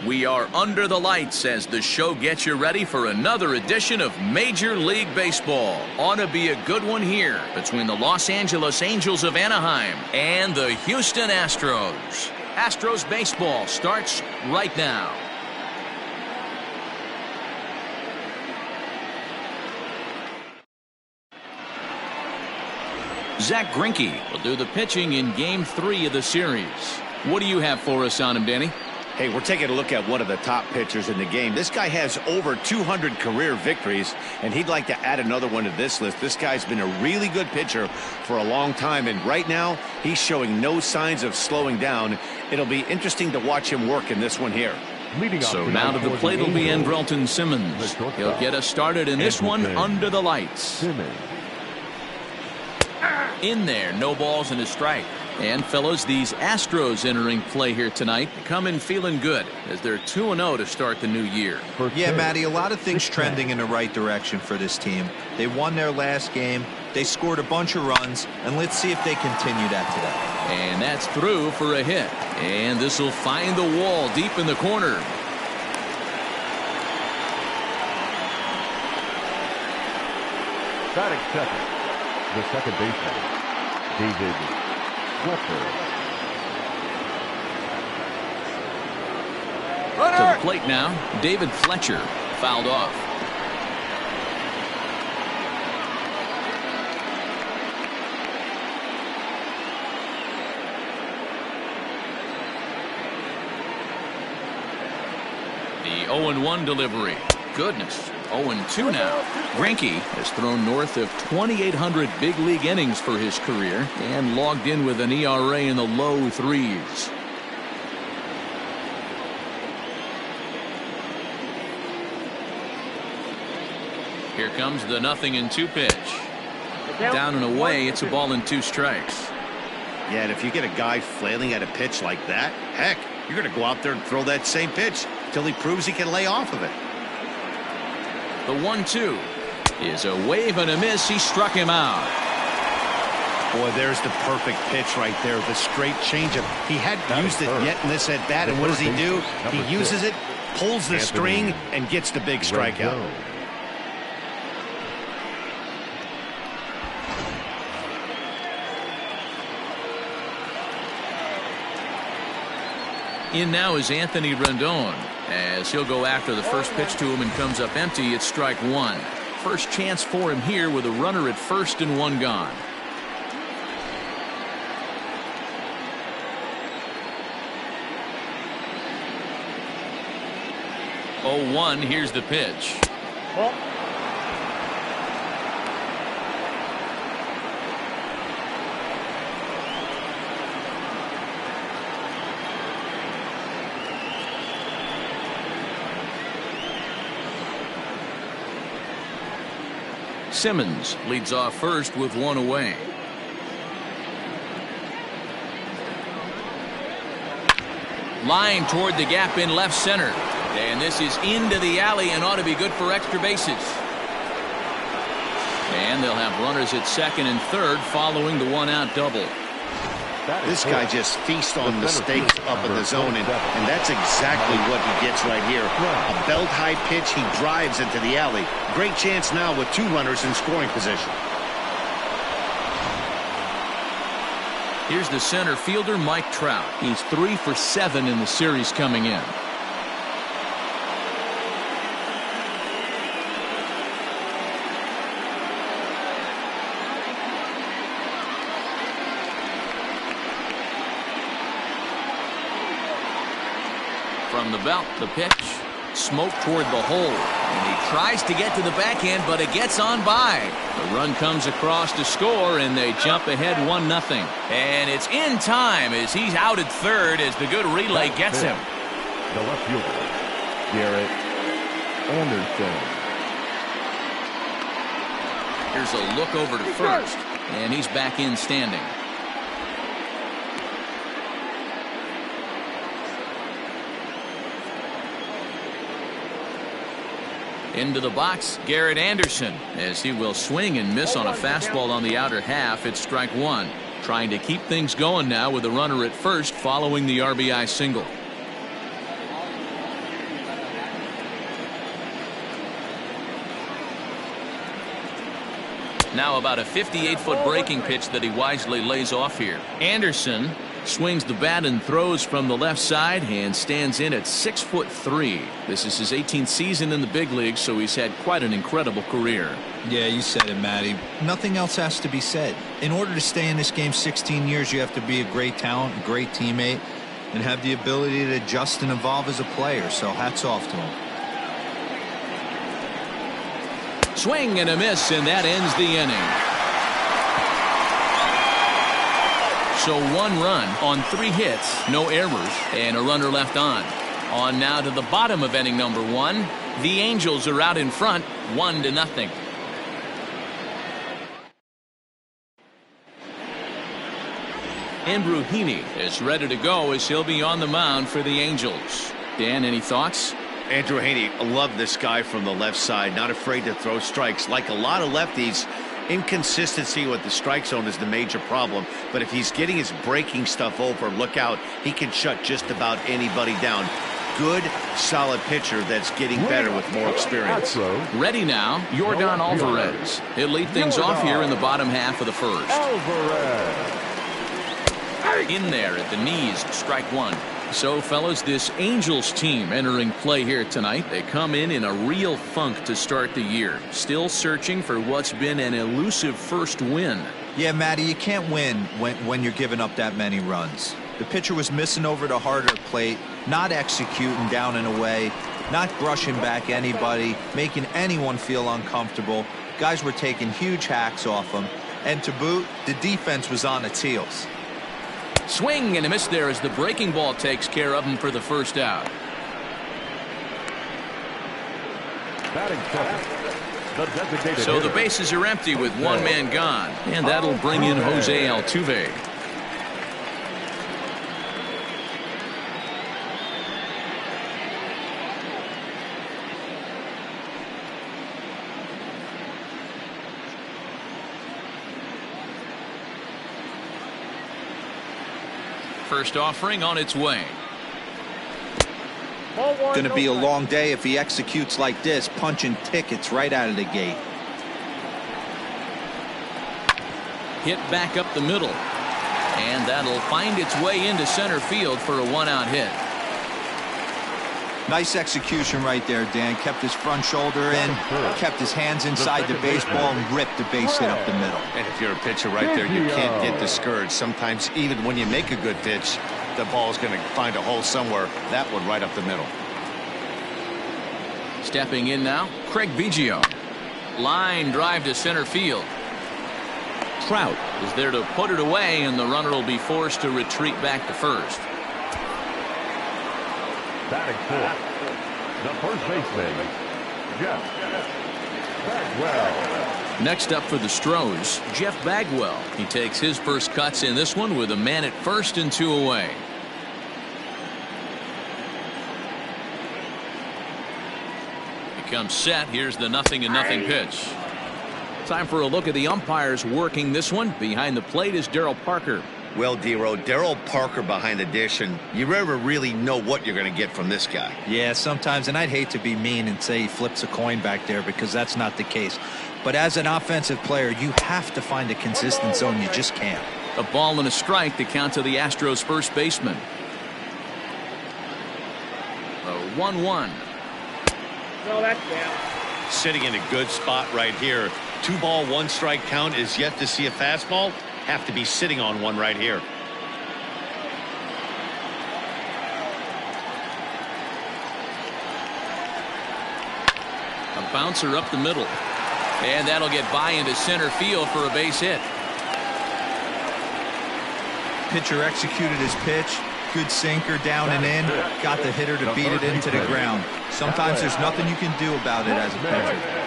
We are under the lights as the show gets you ready for another edition of Major League Baseball. Ought to be a good one here between the Los Angeles Angels of Anaheim and the Houston Astros. Astros baseball starts right now. Zach Greinke will do the pitching in Game 3 of the series. What do you have for us on him, Danny? Hey, we're taking a look at one of the top pitchers in the game. This guy has over 200 career victories, and he'd like to add another one to this list. This guy's been a really good pitcher for a long time, and right now he's showing no signs of slowing down. It'll be interesting to watch him work in this one here. So now to the plate will be Andrelton Simmons. He'll get us started in this one under the lights. In there, no balls and a strike. And fellas, these Astros entering play here tonight come in feeling good as they're 2-0 to start the new year. Yeah, Matty, a lot of things trending in the right direction for this team. They won their last game, they scored a bunch of runs, and let's see if they continue that today. And that's through for a hit. And this will find the wall deep in the corner. Batting second, the second baseman, David Fletcher. To the plate now, David Fletcher fouled off. The 0-1 delivery. Goodness. 0-2 now. Greinke has thrown north of 2,800 big league innings for his career and logged in with an ERA in the low threes. Here comes the 0-2 pitch. Down and away, it's a ball and 2 strikes. Yeah, and if you get a guy flailing at a pitch like that, heck, you're going to go out there and throw that same pitch till he proves he can lay off of it. The 1-2 is a wave and a miss. He struck him out. Boy, there's the perfect pitch right there. The straight changeup. He hadn't used it yet in this at bat, and what does he do? He uses it, pulls the string, and gets the big strikeout. In now is Anthony Rendon as he'll go after the first pitch to him and comes up empty. It's strike 1. First chance for him here with a runner at first and 1 gone. Oh, 1. Here's the pitch. Simmons leads off first with 1 away. Line toward the gap in left center. And this is into the alley and ought to be good for extra bases. And they'll have runners at second and third following the 1-out double. This guy just feasts on mistakes up in the zone, and that's exactly what he gets right here. A belt-high pitch, he drives into the alley. Great chance now with 2 runners in scoring position. Here's the center fielder, Mike Trout. He's 3 for 7 in the series coming in. From the belt, the pitch, smoke toward the hole, and he tries to get to the backhand, but it gets on by. The run comes across to score, and they jump ahead 1-0. And it's in time as he's out at third as the good relay gets him. The left fielder, Garrett Anderson. Here's a look over to first, and he's back in standing. Into the box, Garrett Anderson, as he will swing and miss on a fastball on the outer half. It's strike 1. Trying to keep things going now with a runner at first following the RBI single. Now about a 58-foot breaking pitch that he wisely lays off here. Anderson swings the bat and throws from the left side and stands in at 6'3". This is his 18th season in the big leagues, so he's had quite an incredible career. Yeah, you said it, Matty. Nothing else has to be said. In order to stay in this game 16 years, you have to be a great talent, a great teammate, and have the ability to adjust and evolve as a player. So hats off to him. Swing and a miss, and that ends the inning. So 1 run on 3 hits, no errors, and a runner left on. On now to the bottom of inning number 1. The Angels are out in front, 1-0. Andrew Heaney is ready to go as he'll be on the mound for the Angels. Dan, any thoughts? Andrew Heaney, I love this guy from the left side, not afraid to throw strikes. Like a lot of lefties, inconsistency with the strike zone is the major problem. But if he's getting his breaking stuff over, look out. He can shut just about anybody down. Good, solid pitcher that's getting better with more experience. Ready now, Yordan Alvarez. He'll lead things off here in the bottom half of the first. In there at the knees, strike 1. So, fellas, this Angels team entering play here tonight. They come in a real funk to start the year. Still searching for what's been an elusive first win. Yeah, Matty, you can't win when you're giving up that many runs. The pitcher was missing over the harder plate, not executing down and away, not brushing back anybody, making anyone feel uncomfortable. Guys were taking huge hacks off him. And to boot, the defense was on its heels. Swing and a miss there as the breaking ball takes care of him for the first out. So the bases are empty with 1 man gone, and that'll bring in Jose Altuve. First offering on its way. Going to be a long day if he executes like this, punching tickets right out of the gate. Hit back up the middle, and that'll find its way into center field for a 1-out hit. Nice execution right there, Dan. Kept his front shoulder in, kept his hands inside the baseball, and ripped the base hit up the middle. And if you're a pitcher right there, you can't get discouraged. Sometimes even when you make a good pitch, the ball's going to find a hole somewhere. That one right up the middle. Stepping in now, Craig Biggio. Line drive to center field. Trout is there to put it away, and the runner will be forced to retreat back to first. Batting fourth, the first baseman, Jeff Bagwell. Next up for the Astros, Jeff Bagwell. He takes his first cuts in this one with a man at first and 2 away. He comes set. Here's the 0-0 pitch. Time for a look at the umpires working this one. Behind the plate is Darryl Parker. Well, D-Row, Darryl Parker behind the dish, and you never really know what you're going to get from this guy. Yeah, sometimes, and I'd hate to be mean and say he flips a coin back there because that's not the case. But as an offensive player, you have to find a consistent zone. You just can't. A ball and a strike to count to the Astros first baseman. A 1-1. No, that's down. Sitting in a good spot right here. 2-ball, 1-strike count is yet to see a fastball. Have to be sitting on one right here. A bouncer up the middle, and that'll get by into center field for a base hit. Pitcher executed his pitch. Good sinker down and in. Got the hitter to beat it into the ground. Sometimes there's nothing you can do about it as a pitcher.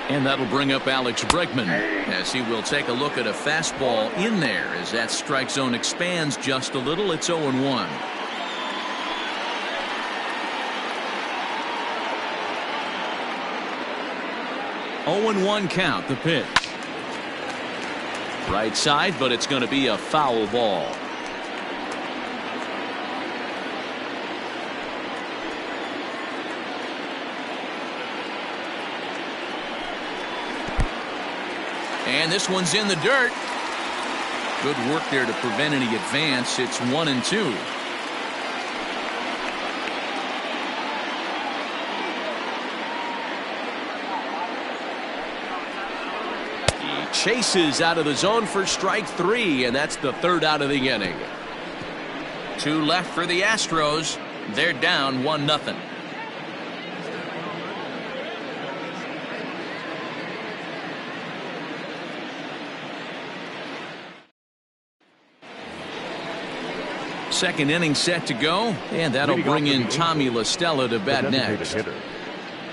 And that'll bring up Alex Bregman as he will take a look at a fastball in there as that strike zone expands just a little. It's 0-1. (0-1) count. The pitch. Right side, but it's going to be a foul ball. And this one's in the dirt. Good work there to prevent any advance. It's 1-2. He chases out of the zone for strike 3, and that's the 3rd out of the inning. 2 left for the Astros. They're down 1-0. Second inning set to go, and that'll bring in Tommy La Stella to bat next. Hitter,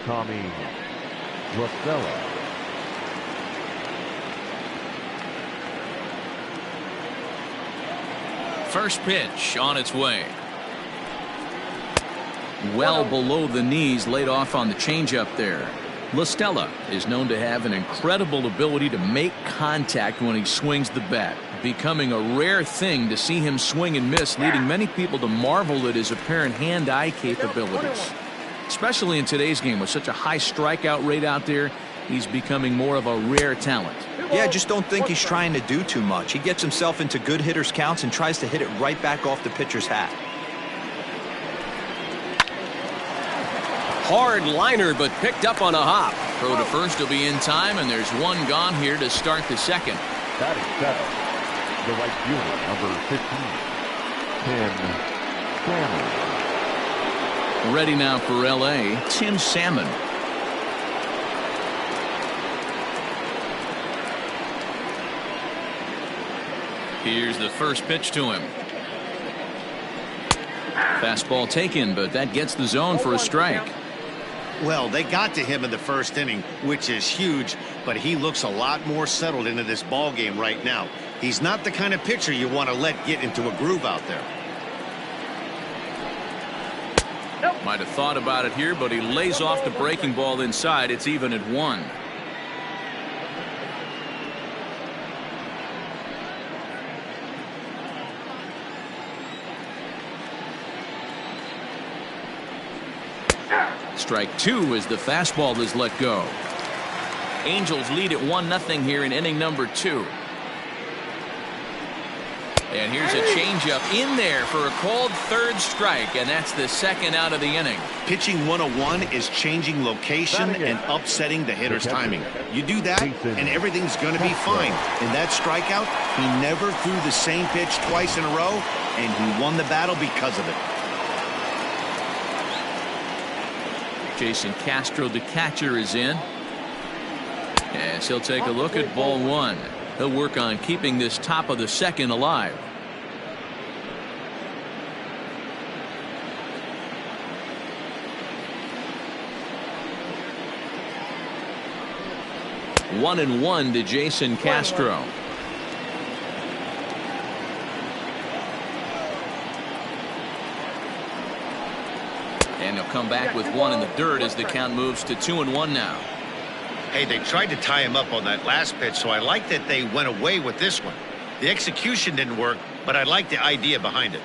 Tommy La Stella. First pitch on its way. Well below the knees, laid off on the changeup there. La Stella is known to have an incredible ability to make contact when he swings the bat, becoming a rare thing to see him swing and miss, leading many people to marvel at his apparent hand-eye capabilities. Especially in today's game with such a high strikeout rate out there, he's becoming more of a rare talent. Yeah, I just don't think he's trying to do too much. He gets himself into good hitters' counts and tries to hit it right back off the pitcher's hat. Hard liner, but picked up on a hop. Throw to first will be in time, and there's one gone here to start the second. That is seven. The right fielder, number 15, Tim Salmon. Ready now for L.A., Tim Salmon. Here's the first pitch to him. Fastball taken, but that gets the zone for a strike. Well, they got to him in the first inning, which is huge, but he looks a lot more settled into this ball game right now. He's not the kind of pitcher you want to let get into a groove out there. Might have thought about it here, but he lays off the breaking ball inside. It's even at 1. Strike 2 as the fastball is let go. Angels lead at 1-0 here in inning number 2. And here's a changeup in there for a called third strike, and that's the second out of the inning. Pitching 101 is changing location and upsetting the hitter's timing. You do that, and everything's going to be fine. In that strikeout, he never threw the same pitch twice in a row, and he won the battle because of it. Jason Castro, the catcher, is in. As he'll take a look at ball 1. He'll work on keeping this top of the second alive. One and one to Jason Castro. And he'll come back with one in the dirt as the count moves to 2-1 now. Hey, they tried to tie him up on that last pitch, so I like that they went away with this one. The execution didn't work, but I like the idea behind it.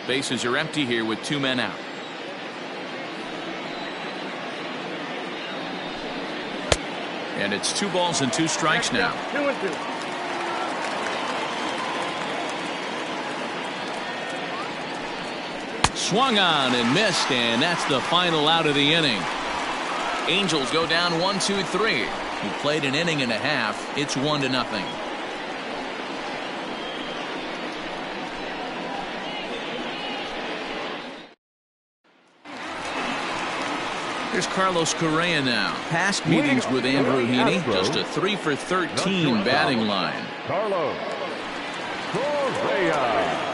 Bases are empty here with 2 men out. And it's 2 balls and 2 strikes now. 2-2. Swung on and missed, and that's the final out of the inning. Angels go down 1-2-3. He played an inning and a half. It's 1-0. Here's Carlos Correa now. Past meetings with Andrew Heaney, just a 3 for 13 batting line. Carlos Correa.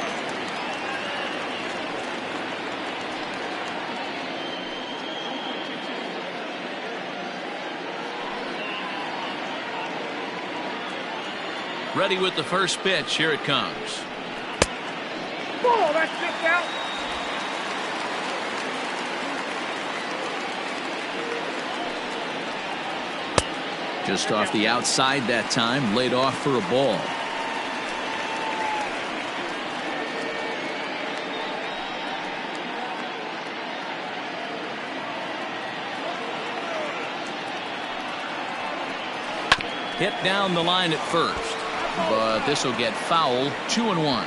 Ready with the first pitch. Here it comes. Oh, that's kicked out. Just off the outside that time, laid off for a ball. Hit down the line at first, but this will get fouled. 2-1.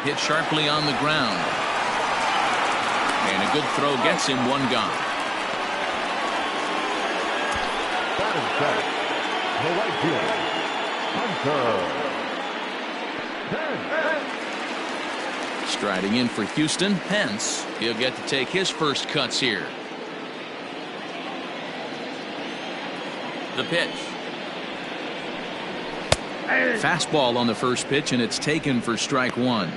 Hit sharply on the ground. And a good throw gets him one gone. Batting set, the right fielder, Hunter. Striding in for Houston, Pence. He'll get to take his first cuts here. The pitch. Fastball on the first pitch, and it's taken for strike one.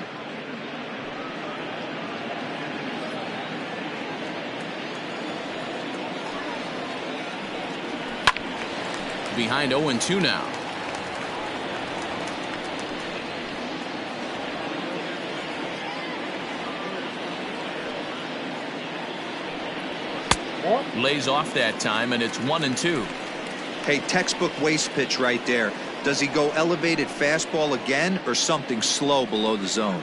Behind 0-2 now. Lays off that time, and it's 1-2. Hey, textbook waste pitch right there. Does he go elevated fastball again or something slow below the zone?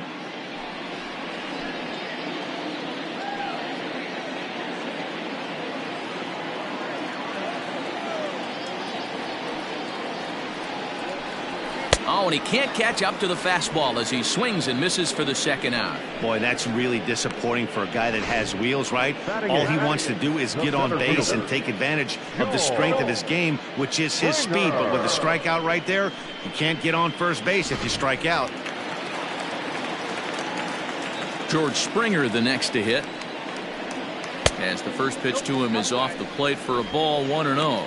Oh, and he can't catch up to the fastball as he swings and misses for the second out. Boy, that's really disappointing for a guy that has wheels, right? All he wants to do is get on base and take advantage of the strength of his game, which is his speed. But with a strikeout right there, you can't get on first base if you strike out. George Springer the next to hit. As the first pitch to him is off the plate for a ball. 1-0.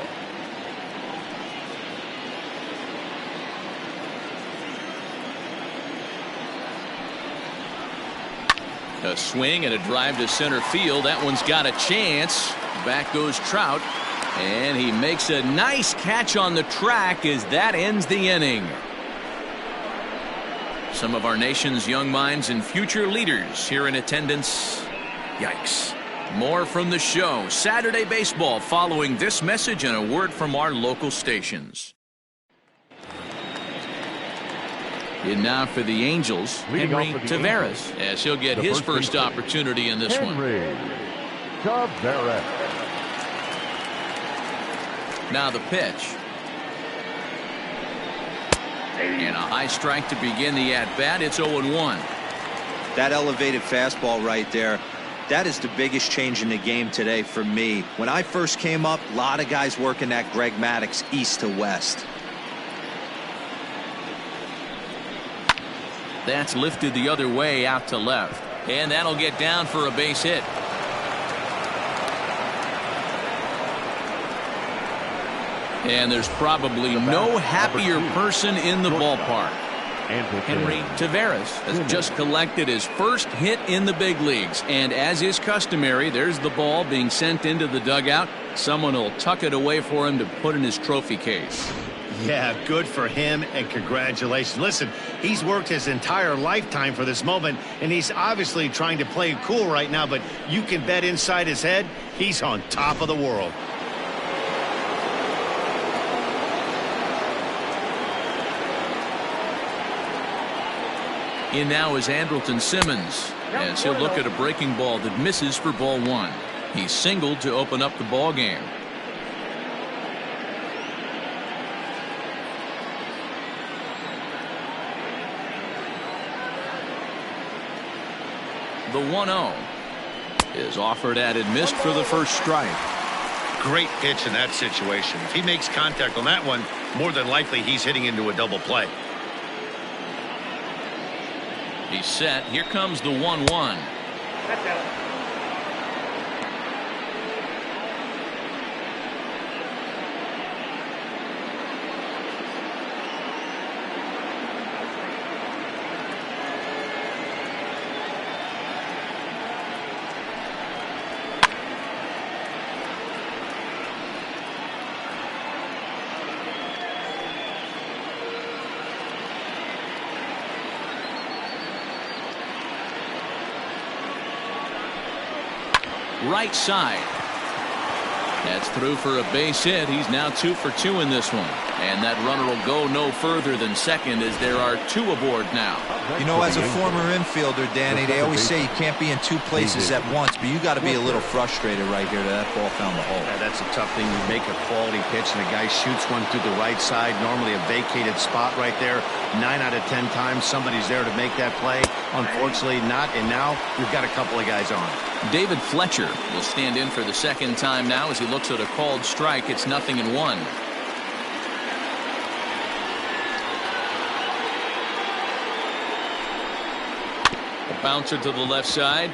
A swing and a drive to center field. That one's got a chance. Back goes Trout, and he makes a nice catch on the track as that ends the inning. Some of our nation's young minds and future leaders here in attendance. Yikes. More from the show. Saturday Baseball following this message and a word from our local stations. In now for the Angels, Henry Taveras, as he'll get his first opportunity in this one. Taveras. Now the pitch. And a high strike to begin the at-bat. It's 0-1. That elevated fastball right there, that is the biggest change in the game today for me. When I first came up, a lot of guys working that Greg Maddux east to west. That's lifted the other way out to left. And that'll get down for a base hit. And there's probably no happier person in the ballpark. Henry Taveras has just collected his first hit in the big leagues. And as is customary, there's the ball being sent into the dugout. Someone will tuck it away for him to put in his trophy case. Yeah, good for him, and congratulations. Listen, he's worked his entire lifetime for this moment, and he's obviously trying to play it cool right now, but you can bet inside his head, he's on top of the world. In now is Andrelton Simmons, as he'll look at a breaking ball that misses for ball one. He singled to open up the ball game. The 1-0 is offered at and missed for the first strike. Great pitch in that situation. If he makes contact on that one, more than likely he's hitting into a double play. He's set. Here comes the 1-1. Right side. That's through for a base hit. He's now 2 for 2 in this one. And that runner will go no further than second as there are two aboard now. You know, as a former infielder, Danny, they always say you can't be in two places at once, but you got to be a little frustrated right here that ball found the hole. Yeah, that's a tough thing. You make a quality pitch and the guy shoots one through the right side, normally a vacated spot right there. 9 out of 10 times somebody's there to make that play. Unfortunately not, and now we've got a couple of guys on. David Fletcher will stand in for the second time now as he looks at a called strike. It's 0-1. Bouncer to the left side.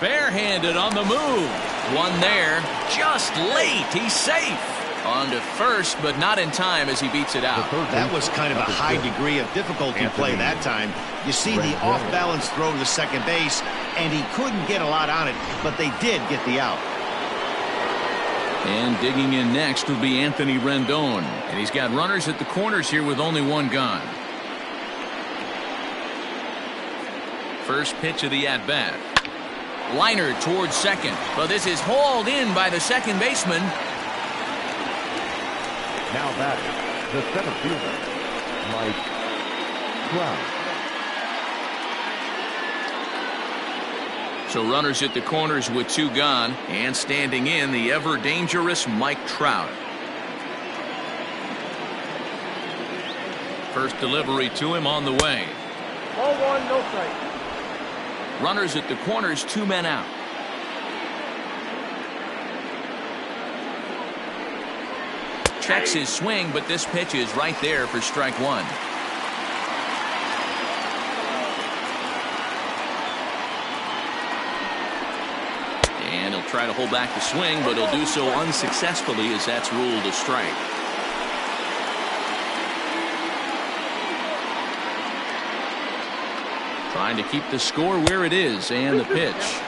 Barehanded on the move. One there. Just late. He's safe. On to first, but not in time as he beats it out. That was kind of a high degree of difficulty play that time. You see the off-balance throw to second base, and he couldn't get a lot on it, but they did get the out. And digging in next will be Anthony Rendon. And he's got runners at the corners here with only one gone. First pitch of the at-bat. Liner towards second. But this is hauled in by the second baseman. Now batting, the center fielder, Mike Trout. So runners at the corners with two gone. And standing in, the ever-dangerous Mike Trout. First delivery to him on the way. 0-1, no strike. Runners at the corners, two men out. Checks his swing, but this pitch is right there for strike one. And he'll try to hold back the swing, but he'll do so unsuccessfully as that's ruled a strike. Trying to keep the score where it is, and the pitch.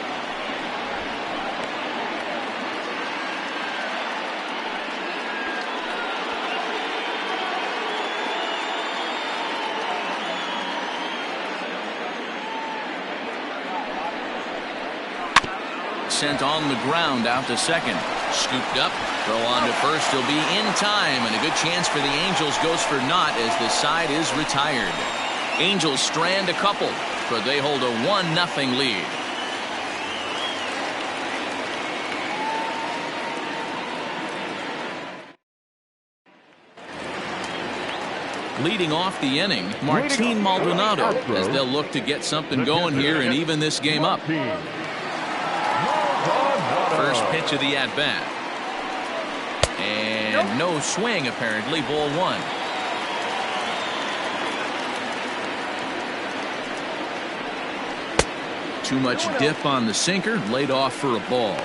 Sent on the ground out to second. Scooped up. Throw on to first. He'll be in time, and a good chance for the Angels goes for naught as the side is retired. Angels strand a couple, but they hold a 1-0 lead. Leading off the inning, Martin Maldonado, as they'll look to get something going here and even this game up. First pitch of the at-bat. And no swing, apparently. Ball one. Too much dip on the sinker, laid off for a ball.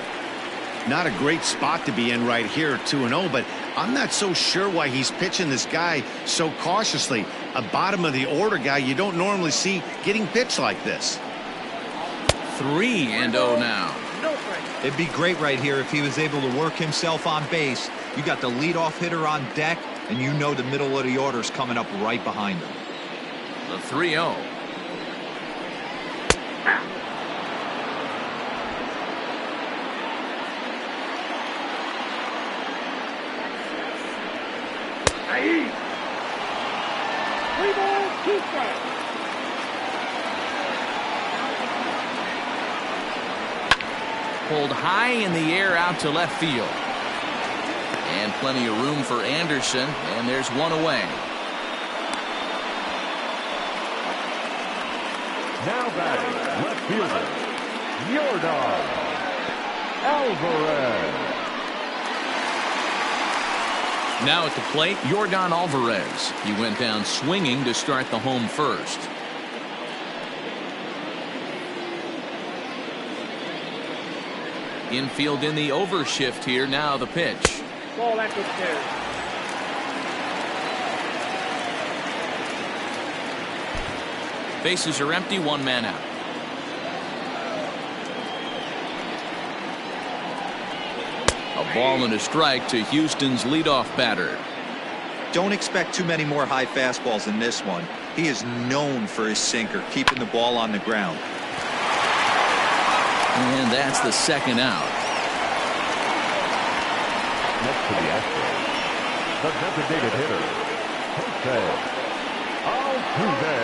Not a great spot to be in right here, 2-0, but I'm not so sure why he's pitching this guy so cautiously. A bottom of the order guy you don't normally see getting pitched like this. 3-0 now. It'd be great right here if he was able to work himself on base. You got the leadoff hitter on deck, and you know the middle of the order's coming up right behind him. The 3-0. Three balls, two strikes. Pulled high in the air out to left field. And plenty of room for Anderson, and there's one away. Now batting, left fielder, Yordan Alvarez. Now at the plate, Yordan Alvarez. He went down swinging to start the home first. Infield in the overshift here. Now the pitch. Ball that gets there. Bases are empty, one man out. A ball and a strike to Houston's leadoff batter. Don't expect too many more high fastballs in this one. He is known for his sinker, keeping the ball on the ground. And that's the second out. Next to the Astros, The designated hitter, Jose Altuve.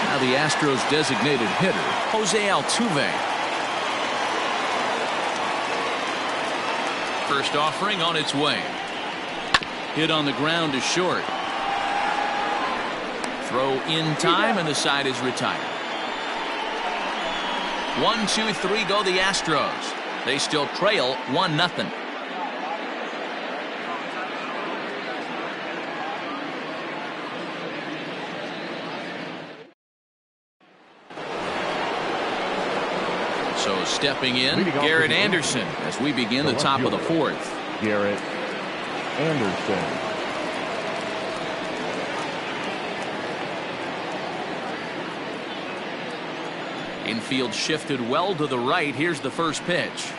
Now the Astros designated hitter, Jose Altuve. First offering on its way. Hit on the ground to short. Throw in time, and the side is retired. 1, 2, 3 go the Astros. They still trail 1-0. So stepping in, Garrett Anderson as we begin the top of the fourth. Garrett Anderson. Infield shifted well to the right. Here's the first pitch.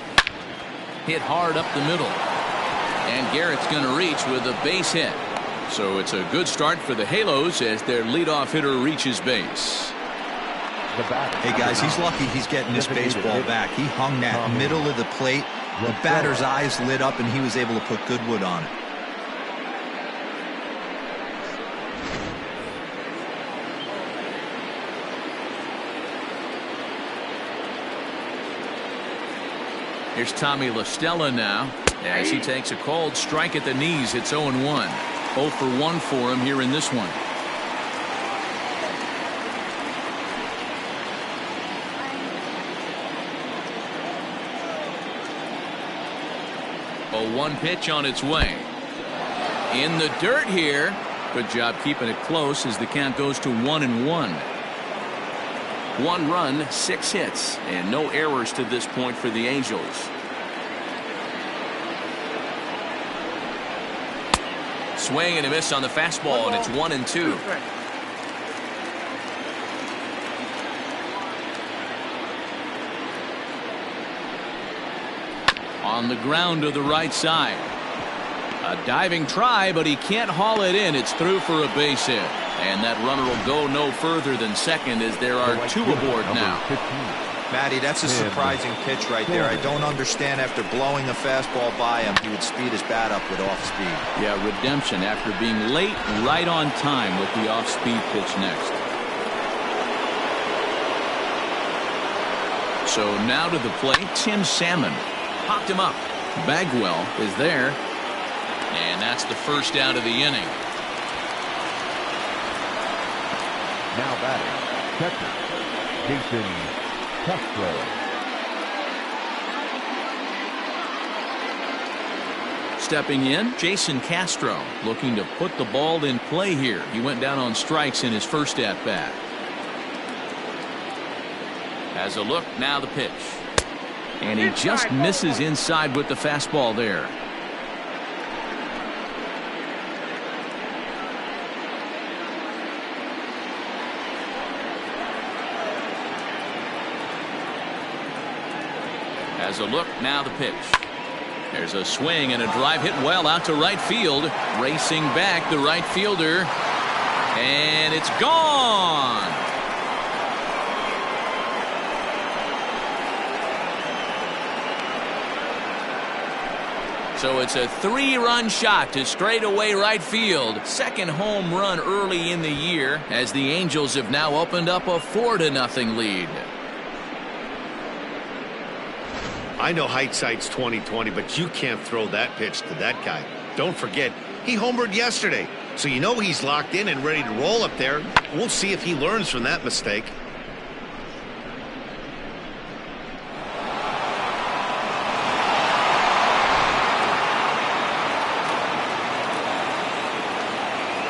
Hit hard up the middle. And Garrett's going to reach with a base hit. So it's a good start for the Halos as their leadoff hitter reaches base. Hey guys, he's lucky he's getting this baseball back. He hung that middle of the plate. The batter's eyes lit up and he was able to put good wood on it. Here's Tommy La Stella now as he takes a cold strike at the knees. It's 0-1. 0 for 1 for him here in this one. A 1 pitch on its way. In the dirt here. Good job keeping it close as the count goes to 1-1. 1 run, 6 hits, and no errors to this point for the Angels. Swing and a miss on the fastball, and it's 1-2. On the ground to the right side. A diving try, but he can't haul it in. It's through for a base hit. And that runner will go no further than second as there are 2 aboard now. Matty, that's a surprising pitch right there. I don't understand after blowing the fastball by him, he would speed his bat up with off speed. Yeah, redemption after being late, right on time with the off-speed pitch next. So now to the plate, Tim Salmon. Popped him up. Bagwell is there. And that's the first out of the inning. Now batting, catcher, Jason Castro. Stepping in, Jason Castro looking to put the ball in play here. He went down on strikes in his first at-bat. Has a look, now the pitch. And he just misses inside with the fastball there. Has a look, now the pitch. There's a swing and a drive hit well out to right field. Racing back the right fielder. And it's gone. So it's a 3-run shot to straightaway right field. Second home run early in the year as the Angels have now opened up a 4-0 lead. I know hindsight's 20/20, but you can't throw that pitch to that guy. Don't forget, he homered yesterday, so you know he's locked in and ready to roll up there. We'll see if he learns from that mistake.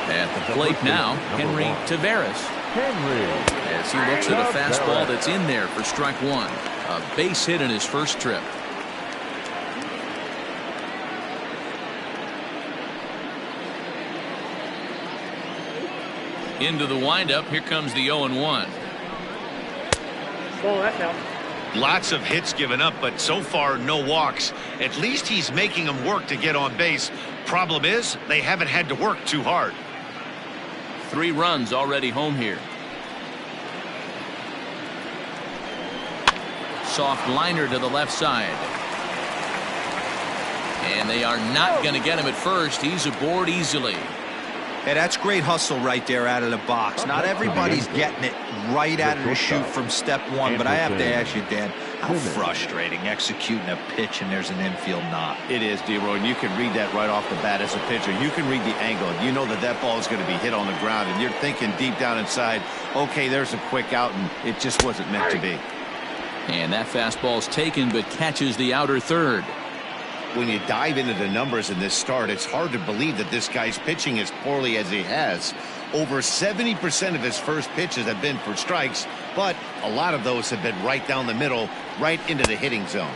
At the plate now, Henry Taveras. As he looks at a fastball that's in there for strike 1. A base hit in his first trip. Into the windup. Here comes the 0-1. Ball, that's out. Lots of hits given up, but so far no walks. At least he's making them work to get on base. Problem is, they haven't had to work too hard. 3 runs already home here. Soft liner to the left side. And they are not going to get him at first. He's aboard easily. Hey, that's great hustle right there out of the box. Not everybody's getting it right out of the chute from step one, but I have to ask you, Dan, how frustrating executing a pitch and there's an infield knock. It is, D-Roy, and you can read that right off the bat as a pitcher. You can read the angle. You know that that ball is going to be hit on the ground, and you're thinking deep down inside, okay, there's a quick out, and it just wasn't meant to be. And that fastball's taken, but catches the outer third. When you dive into the numbers in this start, it's hard to believe that this guy's pitching as poorly as he has. Over 70% of his first pitches have been for strikes, but a lot of those have been right down the middle, right into the hitting zone.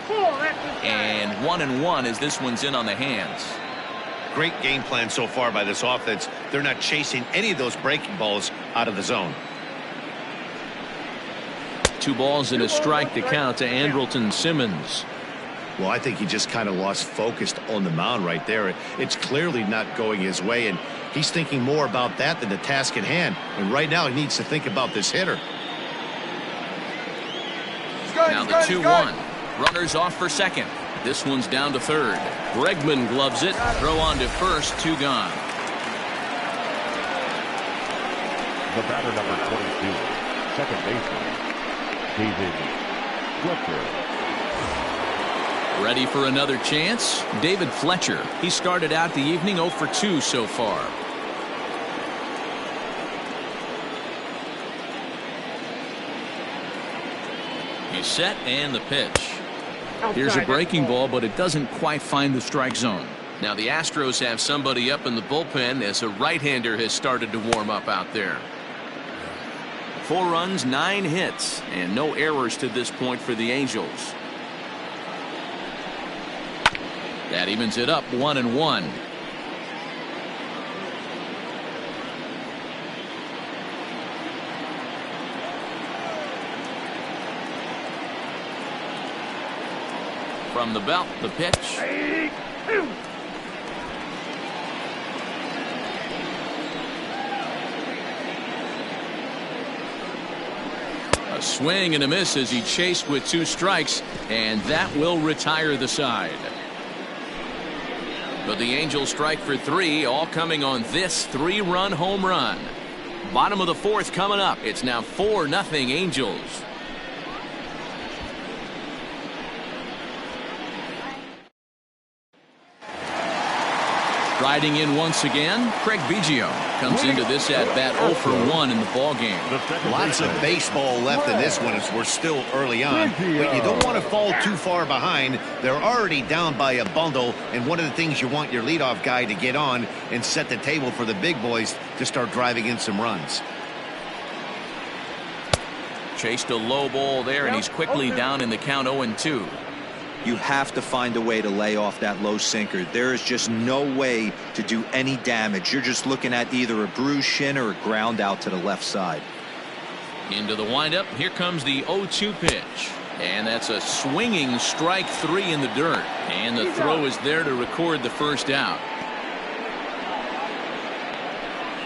And 1-1 as this one's in on the hands. Great game plan so far by this offense. They're not chasing any of those breaking balls out of the zone. 2 balls and a strike to count to Andrelton Simmons. Well, I think he just kind of lost focus on the mound right there. It's clearly not going his way, and he's thinking more about that than the task at hand. And right now he needs to think about this hitter. Now the 2-1. Runners off for second. This one's down to third. Bregman gloves it. Throw on to first. 2 gone. The batter, number 22, second baseman, David Fletcher. Ready for another chance? David Fletcher. He started out the evening 0 for 2 so far. He's set and the pitch. Here's a breaking ball, but it doesn't quite find the strike zone. Now the Astros have somebody up in the bullpen as a right-hander has started to warm up out there. 4 runs, 9 hits, and no errors to this point for the Angels. That evens it up 1-1. From the belt, the pitch. A swing and a miss as he chased with 2 strikes, and that will retire the side. But the Angels strike for 3, all coming on this 3-run home run. Bottom of the 4th coming up. It's now 4-0 Angels. Riding in once again, Craig Biggio comes into this at bat 0 for 1 in the ball game. Lots of baseball left in this one as we're still early on, but you don't want to fall too far behind. They're already down by a bundle, and one of the things you want your leadoff guy to get on and set the table for the big boys to start driving in some runs. Chased a low ball there, and he's quickly down in the count 0-2. You have to find a way to lay off that low sinker. There is just no way to do any damage. You're just looking at either a bruised shin or a ground out to the left side. Into the windup. Here comes the 0-2 pitch. And that's a swinging strike 3 in the dirt. And the throw is there to record the first out.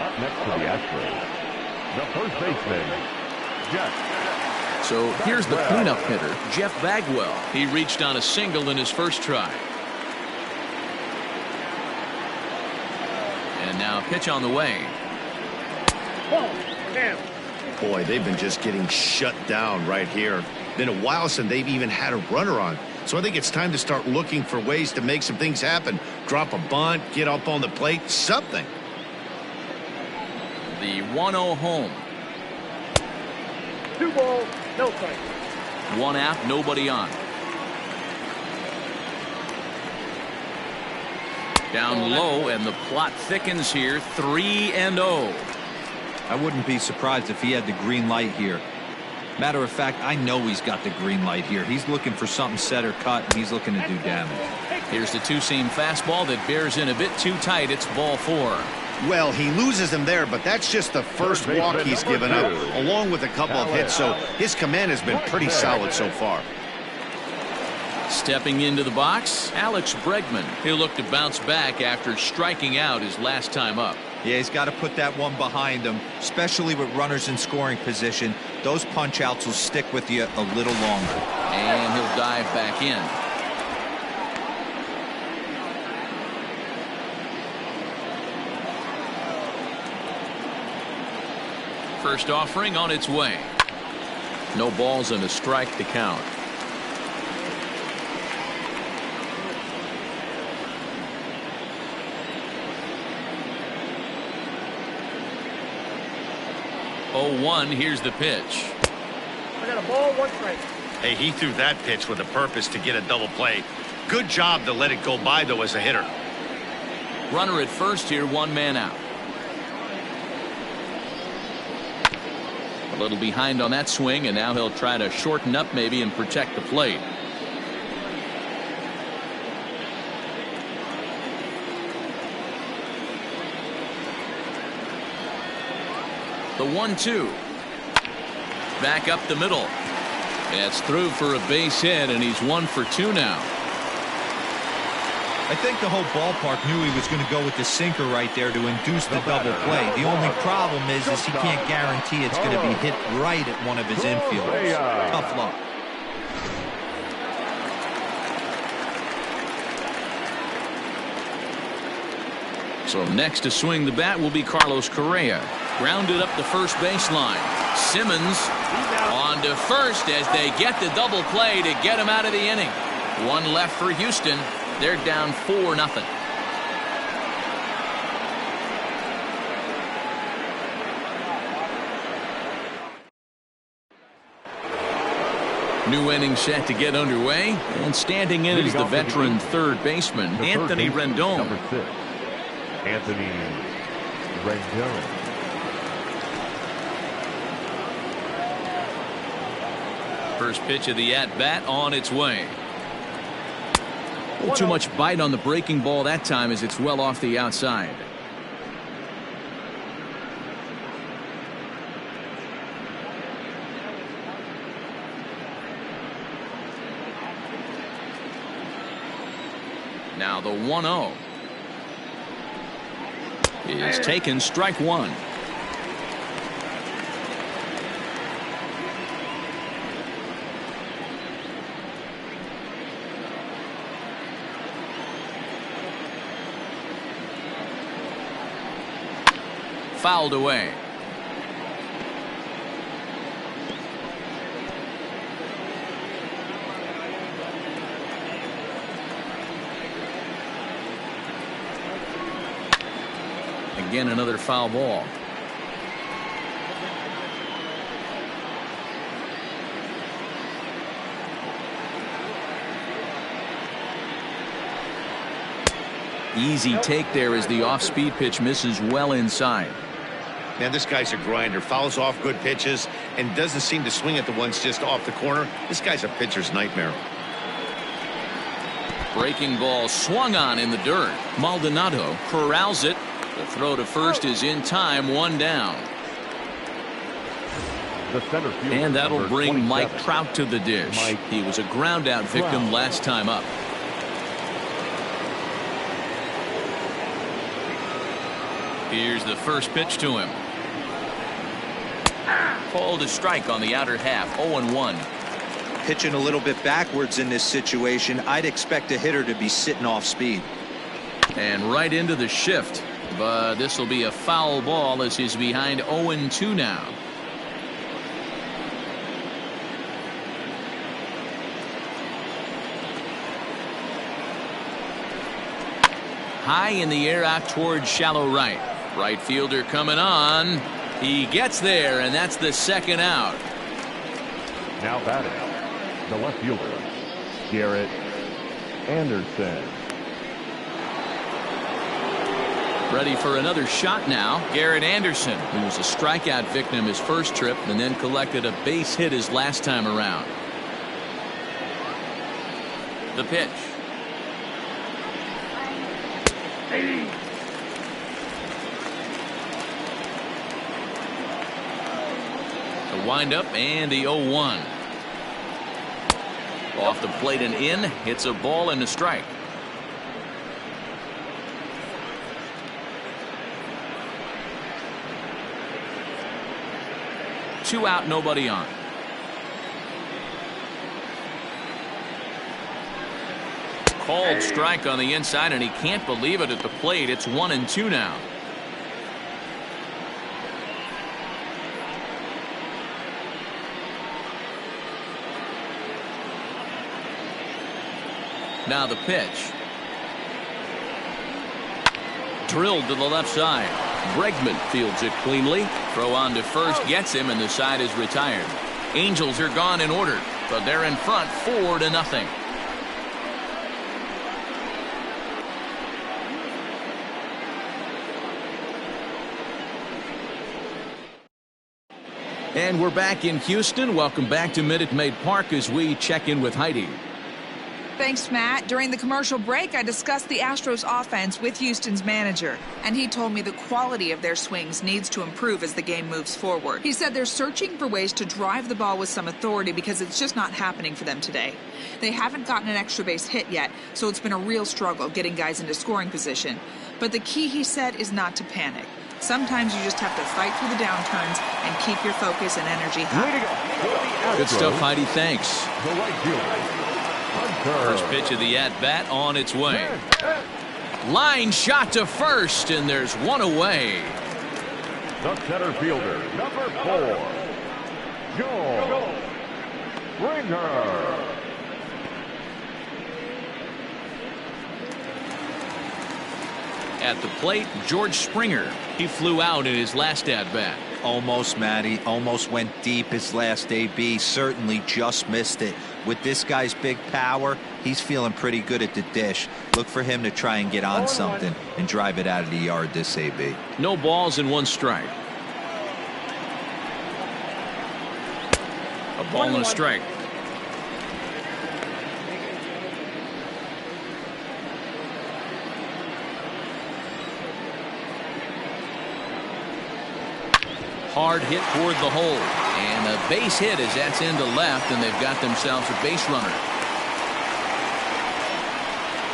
Up next to the Astros, the first baseman, Jeff. So here's the cleanup hitter, Jeff Bagwell. He reached on a single in his first try. And now a pitch on the way. Boy, they've been just getting shut down right here. Been a while since they've even had a runner on. So I think it's time to start looking for ways to make some things happen. Drop a bunt, get up on the plate, something. The 1-0 home. 2 balls, no strike. 1 out, nobody on. Down low, and the plot thickens here. 3-0. I wouldn't be surprised if he had the green light here. Matter of fact, I know he's got the green light here. He's looking for something set or cut, and he's looking to do damage. Here's the 2-seam fastball that bears in a bit too tight. It's ball 4. Well, he loses him there, but that's just the first walk he's given up, along with a couple of hits, so his command has been pretty solid so far. Stepping into the box, Alex Bregman. He'll look to bounce back after striking out his last time up. Yeah, he's got to put that one behind him, especially with runners in scoring position. Those punch-outs will stick with you a little longer. And he'll dive back in. First offering on its way. No balls and a strike to count. Oh, 1. Here's the pitch. I got a ball, 1 strike. Hey, he threw that pitch with a purpose to get a double play. Good job to let it go by, though, as a hitter. Runner at first here, 1 man out. A little behind on that swing, and now he'll try to shorten up maybe and protect the plate. The 1-2. Back up the middle. It's through for a base hit, and he's 1 for 2 now. I think the whole ballpark knew he was going to go with the sinker right there to induce the double play. The only problem is he can't guarantee it's going to be hit right at one of his infielders. Tough luck. So next to swing the bat will be Carlos Correa. Grounded up the first baseline. Simmons on to first as they get the double play to get him out of the inning. 1 left for Houston. They're down 4-0. New inning set to get underway, and standing in is the veteran third baseman Anthony Rendon. Number 6, Anthony Rendon. First pitch of the at-bat on its way. Too much bite on the breaking ball that time as it's well off the outside. Now the 1-0 is taken, strike 1. Fouled away. Again, another foul ball. Easy take there as the off-speed pitch misses well inside. Man, this guy's a grinder. Fouls off good pitches and doesn't seem to swing at the ones just off the corner. This guy's a pitcher's nightmare. Breaking ball swung on in the dirt. Maldonado corrals it. The throw to first is in time, 1 down. The center fielder, And that'll bring 27, Mike Trout to the dish. He was a ground out victim last time up. Here's the first pitch to him. Called a strike on the outer half. 0-1. Pitching a little bit backwards in this situation, I'd expect a hitter to be sitting off speed. And right into the shift. But this will be a foul ball as he's behind 0-2 now. High in the air out towards shallow right. Right fielder coming on. He gets there, and that's the second out. Now batting, the left fielder, Garrett Anderson. Ready for another shot now. Garrett Anderson, who was a strikeout victim his first trip and then collected a base hit his last time around. The pitch. The windup and the 0-1. Off the plate and in. Hits a ball and a strike. Two out, nobody on. Called strike on the inside, and he can't believe it at the plate. It's 1-2 now. Now the pitch. Drilled to the left side. Bregman fields it cleanly. Throw on to first gets him, and the side is retired. Angels are gone in order, but they're in front 4-0. And we're back in Houston. Welcome back to Minute Maid Park as we check in with Heidi. Thanks, Matt. During the commercial break, I discussed the Astros offense with Houston's manager, and he told me the quality of their swings needs to improve as the game moves forward. He said they're searching for ways to drive the ball with some authority because it's just not happening for them today. They haven't gotten an extra base hit yet, so it's been a real struggle getting guys into scoring position. But the key, he said, is not to panic. Sometimes you just have to fight through the downturns and keep your focus and energy high. Good stuff, Heidi. Thanks. First pitch of the at-bat on its way. Line shot to first, and there's one away. The center fielder, number 4, Joe Springer. At the plate, George Springer. He flew out in his last at-bat. Almost, Matty. Almost went deep his last AB. Certainly just missed it. With this guy's big power, he's feeling pretty good at the dish. Look for him to try and get on something and drive it out of the yard this AB. No balls and 1 strike. A ball and a strike. Hard hit toward the hole, and a base hit as that's into left, and they've got themselves a base runner.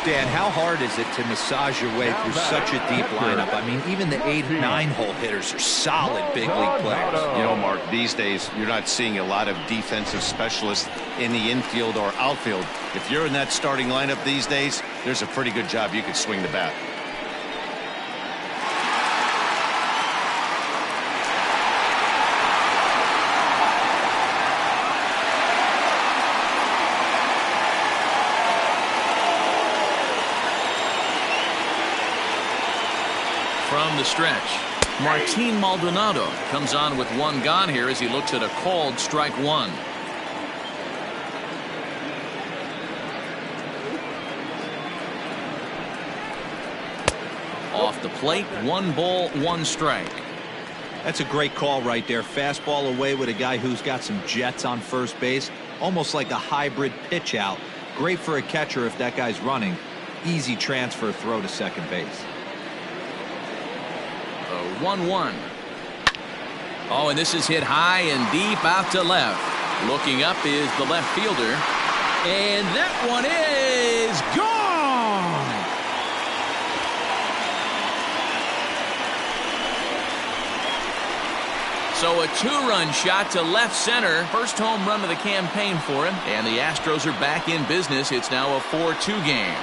Dan, how hard is it to massage your way through such a deep lineup? I mean, even the 8 and 9 hole hitters are solid big league players. You know, Mark, these days you're not seeing a lot of defensive specialists in the infield or outfield. If you're in that starting lineup these days, there's a pretty good job you could swing the bat. From the stretch, Martin Maldonado comes on with 1 gone here as he looks at a called strike 1. Off the plate, 1 ball, 1 strike. That's a great call right there. Fastball away with a guy who's got some jets on first base. Almost like a hybrid pitch out. Great for a catcher if that guy's running. Easy transfer throw to second base. 1-1. Oh, and this is hit high and deep out to left. Looking up is the left fielder. And that one is gone. So a 2-run shot to left center. First home run of the campaign for him. And the Astros are back in business. It's now a 4-2 game.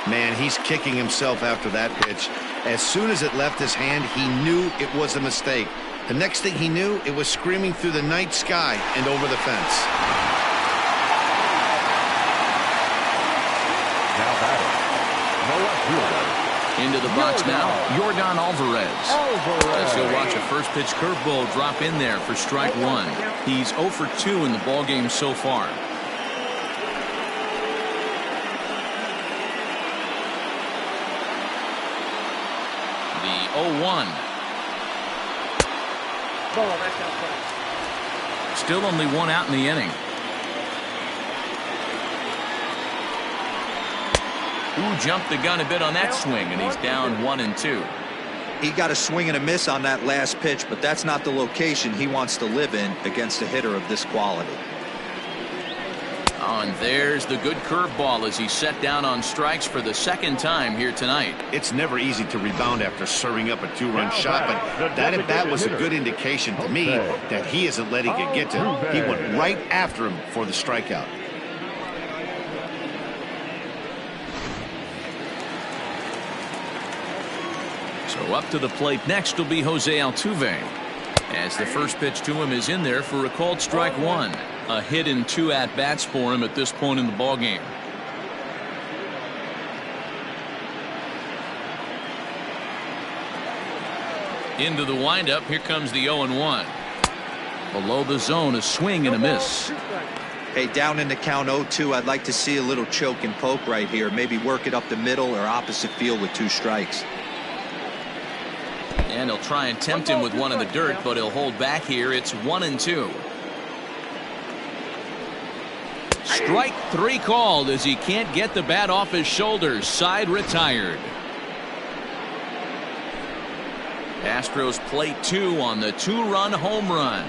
Man, he's kicking himself after that pitch. As soon as it left his hand, he knew it was a mistake. The next thing he knew, it was screaming through the night sky and over the fence. Now batting, the left fielder. Into the box now, Yordan Alvarez. Let's go watch a first pitch curveball drop in there for strike 1. He's 0 for 2 in the ballgame so far. The 0-1. Still only 1 out in the inning. Ooh, jumped the gun a bit on that swing, and he's down 1-2. He got a swing and a miss on that last pitch, but that's not the location he wants to live in against a hitter of this quality. Oh, and there's the good curveball as he's set down on strikes for the 2nd time here tonight. It's never easy to rebound after serving up a 2-run shot, but that at bat was a good indication to me that he isn't letting it get to him. He went right after him for the strikeout. So up to the plate next will be Jose Altuve, as the first pitch to him is in there for a called strike one. A hit and 2 at-bats for him at this point in the ballgame. Into the windup. Here comes the 0-1. Below the zone, a swing and a miss. Hey, down in the count 0-2, I'd like to see a little choke and poke right here. Maybe work it up the middle or opposite field with 2 strikes. And he'll try and tempt him with one in the dirt, but he'll hold back here. It's 1-2. Strike 3 called as he can't get the bat off his shoulders. Side retired. Astros plate 2 on the 2-run home run.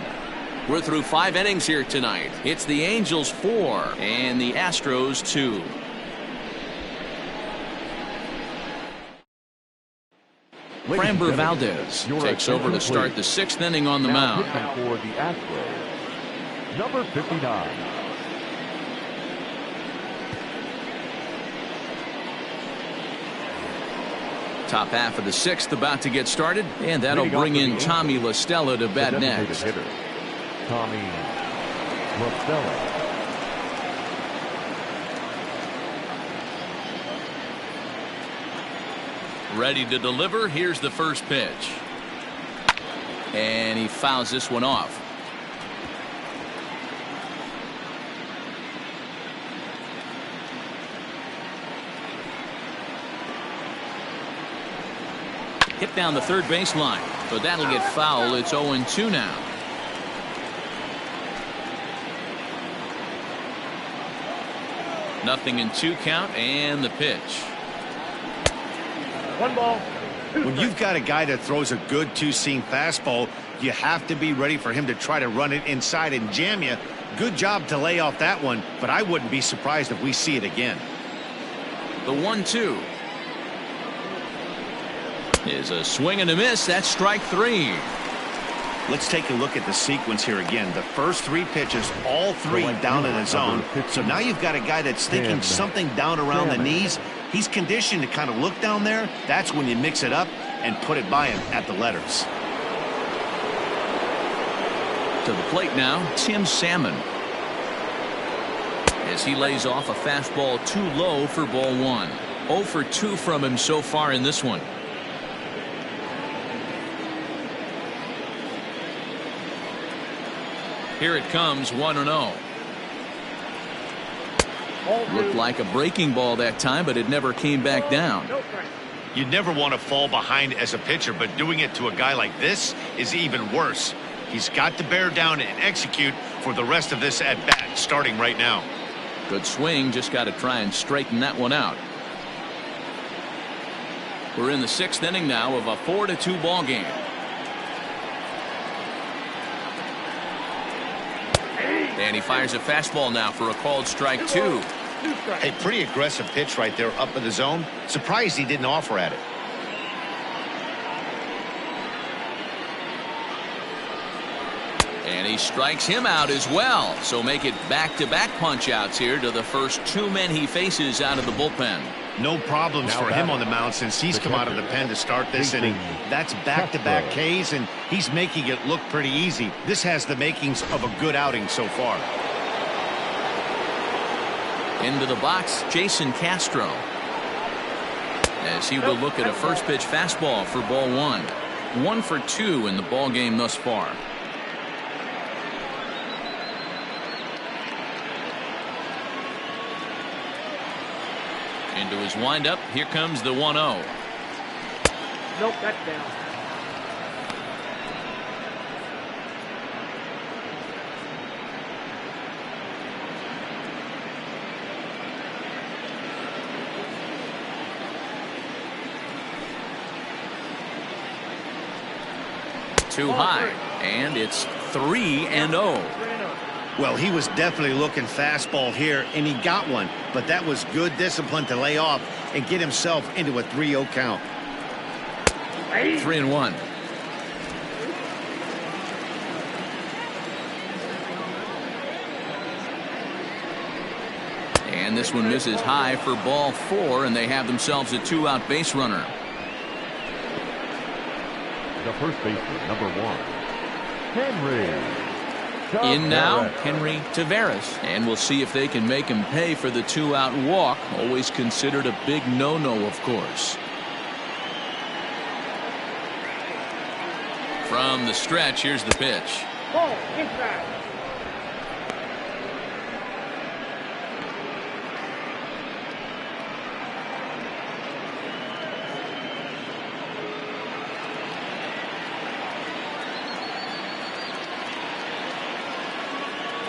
We're through 5 innings here tonight. It's the Angels 4 and the Astros 2. Framber Valdez takes over to start the 6th inning on the mound. For the Astros, number 59. Top half of the 6th about to get started, and that'll bring in Tommy La Stella to bat next. Hitter, Tommy La Stella. Ready to deliver. Here's the first pitch. And he fouls this one off. Hit down the third baseline, but that'll get foul. It's 0-2 now. Nothing in 2 count, and the pitch. 1 ball. When you've got a guy that throws a good 2-seam fastball, you have to be ready for him to try to run it inside and jam you. Good job to lay off that one, but I wouldn't be surprised if we see it again. The 1-2 is a swing and a miss. That's strike 3. Let's take a look at the sequence here again. The first 3 pitches, all 3 down in the zone. So now you've got a guy that's thinking something down around the knees. He's conditioned to kind of look down there. That's when you mix it up and put it by him at the letters. To the plate now, Tim Salmon, as he lays off a fastball too low for ball 1. 0 for 2 from him so far in this one. Here it comes, 1-0. Looked like a breaking ball that time, but it never came back down. You never want to fall behind as a pitcher, but doing it to a guy like this is even worse. He's got to bear down and execute for the rest of this at-bat, starting right now. Good swing, just got to try and straighten that one out. We're in the 6th inning now of a 4-2 ball game. And he fires a fastball now for a called strike 2. A pretty aggressive pitch right there up in the zone. Surprised he didn't offer at it. And he strikes him out as well. So make it back-to-back punch-outs here to the first 2 men he faces out of the bullpen. No problems for him on the mound since he's come out of the pen to start this inning. That's back-to-back Ks, and he's making it look pretty easy. This has the makings of a good outing so far. Into the box, Jason Castro, as he will look at a first pitch fastball for ball 1. 1 for 2 in the ball game thus far. Into his windup. Here comes the 1-0. Nope, that's down. Too high, and it's 3-0. Well, he was definitely looking fastball here, and he got one. But that was good discipline to lay off and get himself into a 3-0 count. 3-1. And this one misses high for ball 4, and they have themselves a 2-out base runner. first baseman, number 1, Henry. In now, Taveras. Henry Taveras. And we'll see if they can make him pay for the 2-out walk. Always considered a big no-no, of course. From the stretch, here's the pitch. Ball, inside.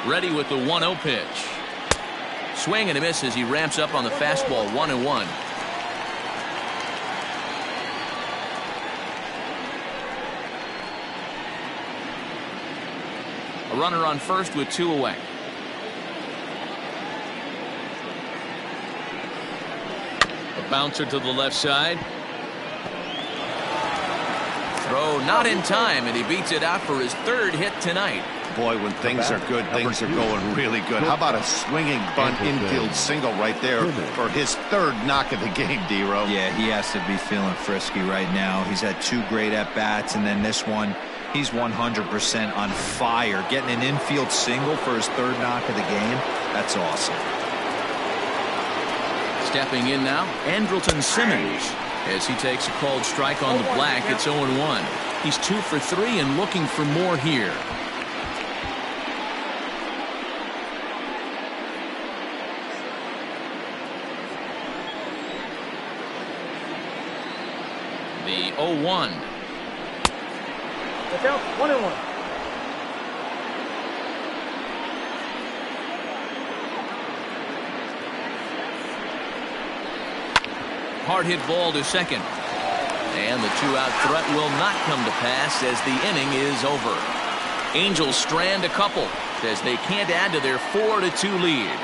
Ready with the 1-0 pitch. Swing and a miss as he ramps up on the fastball. 1-1. A runner on first with 2 away. A bouncer to the left side. Throw not in time, and he beats it out for his 3rd hit tonight. Boy, when things are good, things are going really good. How about a swinging bunt infield single right there for his 3rd knock of the game, D-Row? Yeah, he has to be feeling frisky right now. He's had 2 great at-bats, and then this one, he's 100% on fire. Getting an infield single for his 3rd knock of the game, that's awesome. Stepping in now, Andrelton Simmons. As he takes a called strike on the black, it's 0-1. He's 2 for 3 and looking for more here. The 0-1. That's out. 1-1. Hard hit ball to second. And the 2-out threat will not come to pass as the inning is over. Angels strand a couple as they can't add to their 4-2 lead.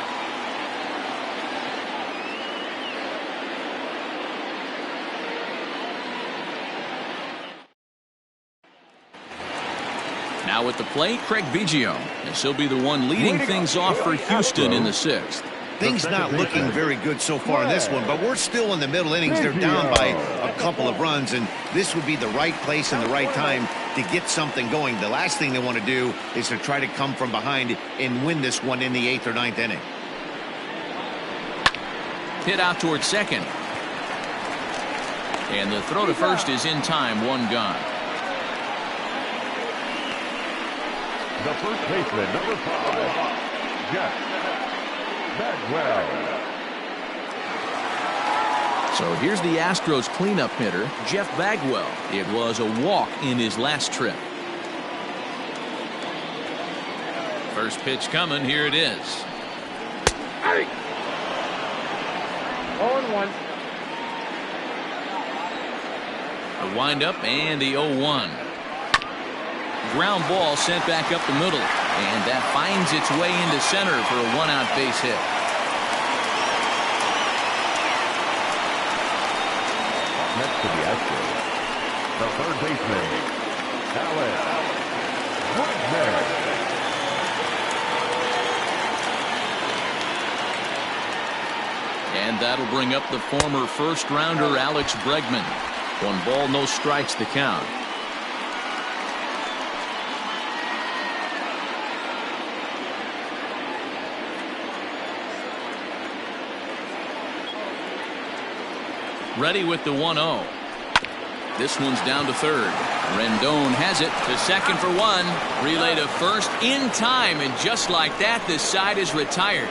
Now at the plate, Craig Biggio, as he'll be the one leading things off for Houston in the 6th. Things not looking very good so far in this one, but we're still in the middle innings. They're down by a couple of runs, and this would be the right place and the right time to get something going. The last thing they want to do is to try to come from behind and win this one in the 8th or 9th inning. Hit out towards second. And the throw to first is in time. 1 gone. The first baseman, number 5, Jeff Bagwell. So here's the Astros cleanup hitter, Jeff Bagwell. It was a walk in his last trip. First pitch coming. Here it is. 0-1. A windup and the 0-1. Ground ball sent back up the middle, and that finds its way into center for a 1-out base hit. Next to the Astros, the third baseman, Alex Bregman. And that'll bring up the former first-rounder Alex Bregman. 1 ball, no strikes the count. Ready with the 1-0. This one's down to third. Rendon has it to second for 1. Relay to first in time, and just like that, this side is retired.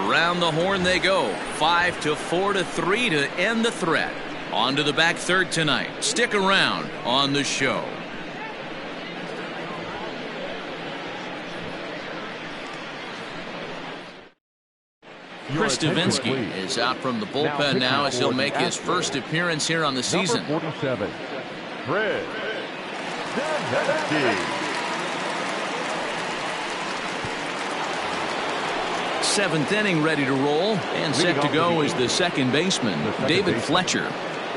Around the horn they go. 5-4-3 to end the threat. On to the back third tonight. Stick around on the show. Chris Davinsky is out from the bullpen now as he'll make his first appearance here on the season. Number 47, Chris Davinsky. 7th inning ready to roll, and set to go is the second baseman, David Fletcher.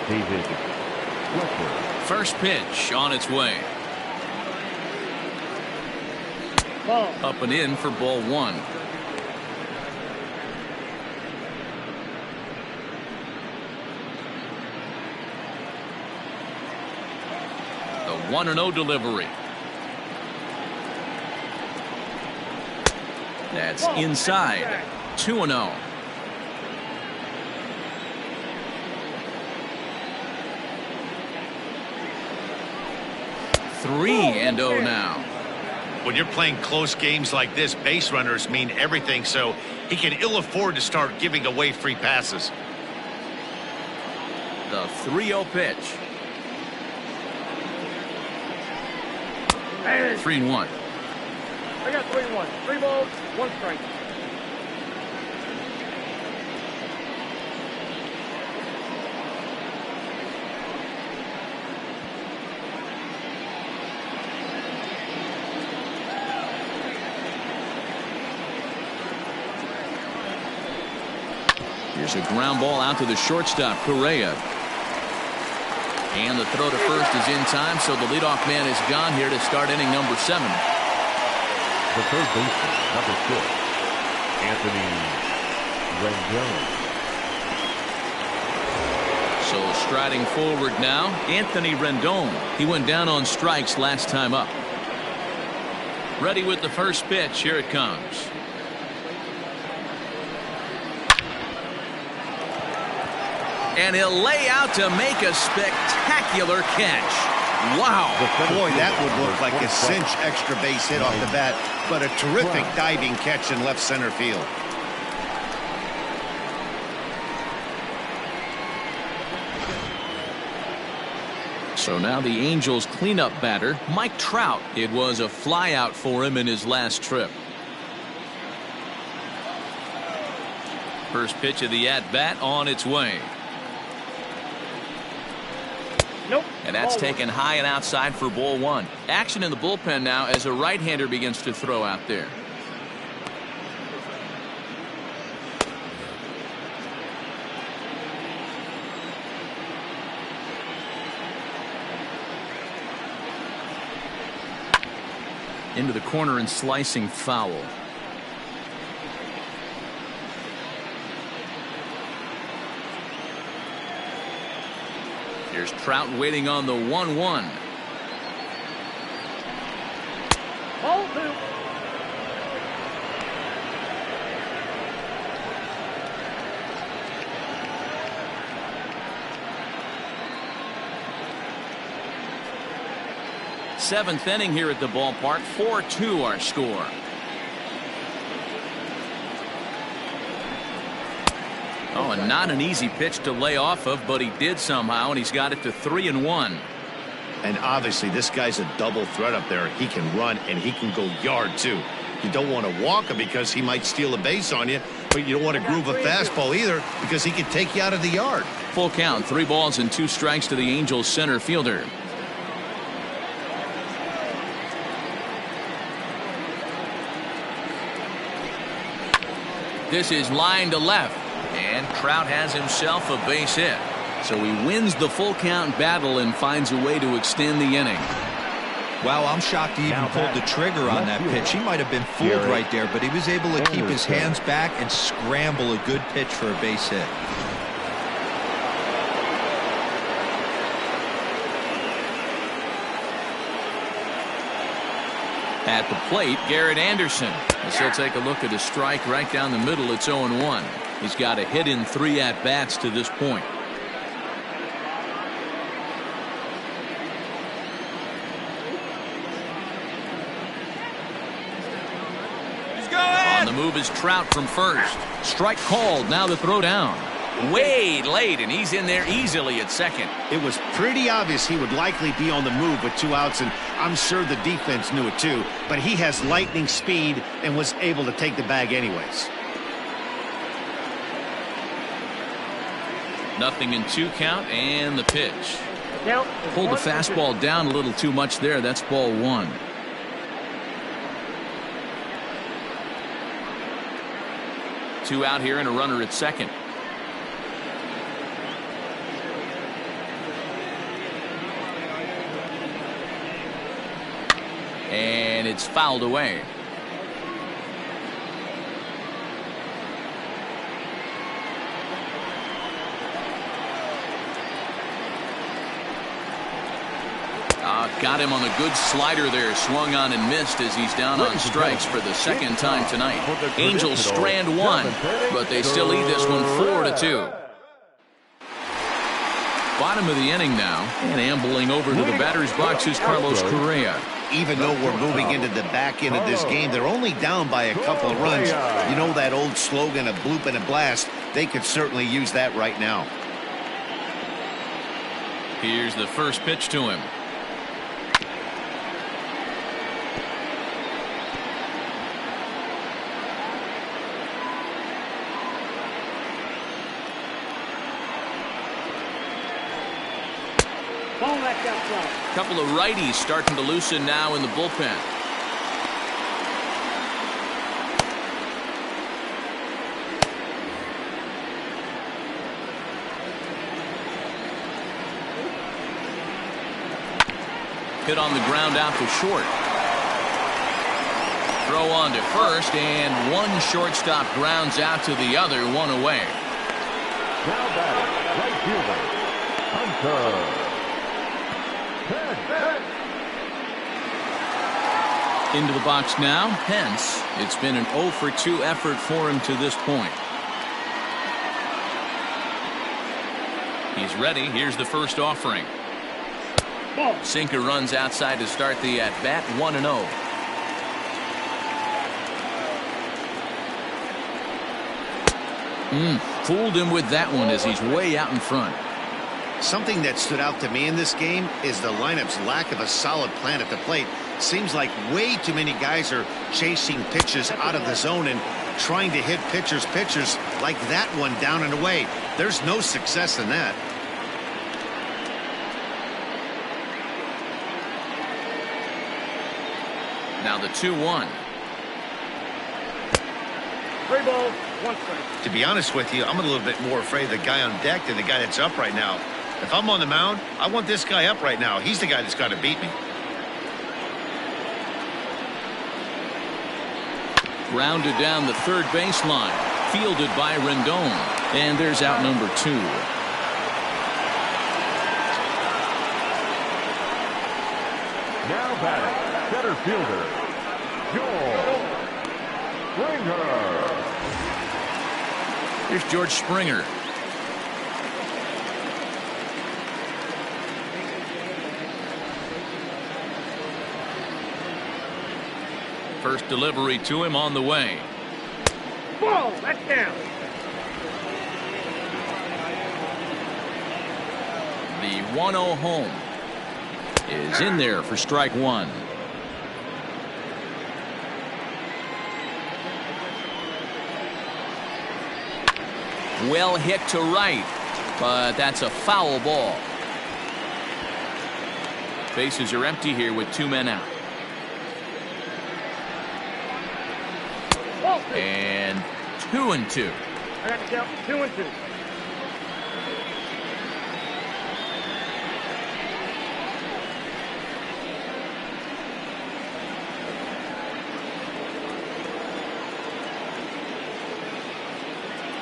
David Fletcher. First pitch on its way. Ball. Up and in for ball 1. The 1-0 delivery. That's inside. 2-0. 3-0 now. When you're playing close games like this, base runners mean everything, so he can ill afford to start giving away free passes. The 3-0 pitch. 3-1. I got 3-1. 3 balls, 1 strike. Here's a ground ball out to the shortstop, Correa. And the throw to first is in time, so the leadoff man is gone here to start inning number 7. The third baseman, number 6, Anthony Rendon. So striding forward now, Anthony Rendon. He went down on strikes last time up. Ready with the first pitch. Here it comes. And he'll lay out to make a spectacular catch. Wow. Boy, that would look like a cinch extra base hit off the bat, but a terrific diving catch in left center field. So now the Angels cleanup batter, Mike Trout. It was a flyout for him in his last trip. First pitch of the at-bat on its way. Nope. And that's taken high and outside for ball 1. Action in the bullpen now as a right-hander begins to throw out there. Into the corner and slicing foul. Here's Trout waiting on the 1-1. Ball 2. Seventh inning here at the ballpark. 4-2 our score. Oh, and not an easy pitch to lay off of, but he did somehow, and he's got it to 3-1. And obviously this guy's a double threat up there. He can run and he can go yard too. You don't want to walk him because he might steal a base on you, but you don't want to groove a fastball either because he can take you out of the yard. Full count, 3 balls and 2 strikes to the Angels center fielder. This is line to left. And Trout has himself a base hit. So he wins the full count battle and finds a way to extend the inning. Wow, I'm shocked he even pulled the trigger on that pitch. He might have been fooled right there, but he was able to keep his hands back and scramble a good pitch for a base hit. At the plate, Garrett Anderson. As he'll take a look at a strike right down the middle. It's 0-1. He's got a hit in 3 at-bats to this point. On the move is Trout from first. Strike called. Now the throw down. Way late, and he's in there easily at second. It was pretty obvious he would likely be on the move with 2 outs, and I'm sure the defense knew it too, but he has lightning speed and was able to take the bag anyways. Nothing in 2 count, and the pitch. Now, Pulled the fastball down a little too much there. That's ball 1. Two out here and a runner at second. And it's fouled away. Got him on a good slider there. Swung on and missed as he's down on strikes for the second time tonight. Angels strand one, but they still lead this one 4-2. Bottom of the inning now, and ambling over to the batter's box is Carlos Correa. Even though we're moving into the back end of this game, they're only down by a couple of runs. You know that old slogan, a bloop and a blast? They could certainly use that right now. Here's the first pitch to him. Couple of righties starting to loosen now in the bullpen. Hit on the ground out to short. Throw on to first, and one shortstop grounds out to the other, one away. Now batting, right fielder, Hunter. Into the box now, Pence. It's been an 0-for-2 effort for him to this point. He's ready. Here's the first offering. Sinker runs outside to start the at-bat, 1-0. Fooled him with that one as he's way out in front. Something that stood out to me in this game is the lineup's lack of a solid plan at the plate. Seems like way too many guys are chasing pitches out of the zone and trying to hit pitchers like that one down and away. There's no success in that. Now the 2-1. 3 balls, 1 strike. To be honest with you, I'm a little bit more afraid of the guy on deck than the guy that's up right now. If I'm on the mound, I want this guy up right now. He's the guy that's got to beat me. Grounded down the third baseline. Fielded by Rendon. And there's out number 2. Now batting, center fielder, George Springer. Here's George Springer. First delivery to him on the way. Ball, that's down. The 1-0 home is in there for strike 1. Well hit to right, but that's a foul ball. Bases are empty here with 2 men out. And 2-2. I got the count, 2-2.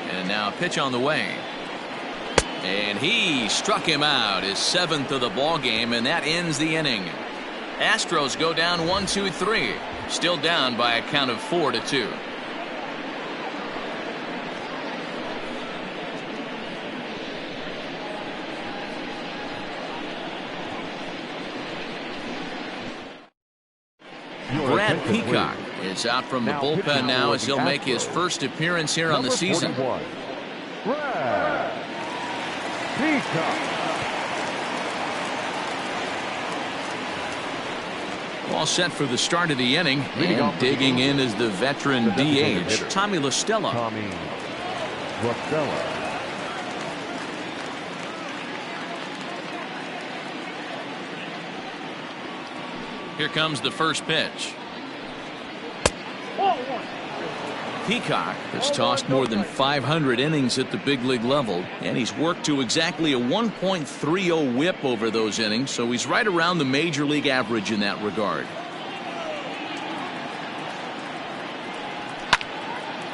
And now a pitch on the way. And he struck him out, his 7th of the ball game, and that ends the inning. Astros go down 1-2-3, still down by a count of 4-2. Brad Peacock is out from the bullpen now as he'll make his first appearance here on the season. 41, Brad Peacock. All set for the start of the inning, and digging in is the veteran DH, Tommy La Stella. Tommy La Stella. Here comes the first pitch. Peacock has tossed more than 500 innings at the big league level, and he's worked to exactly a 1.30 whip over those innings, so he's right around the major league average in that regard.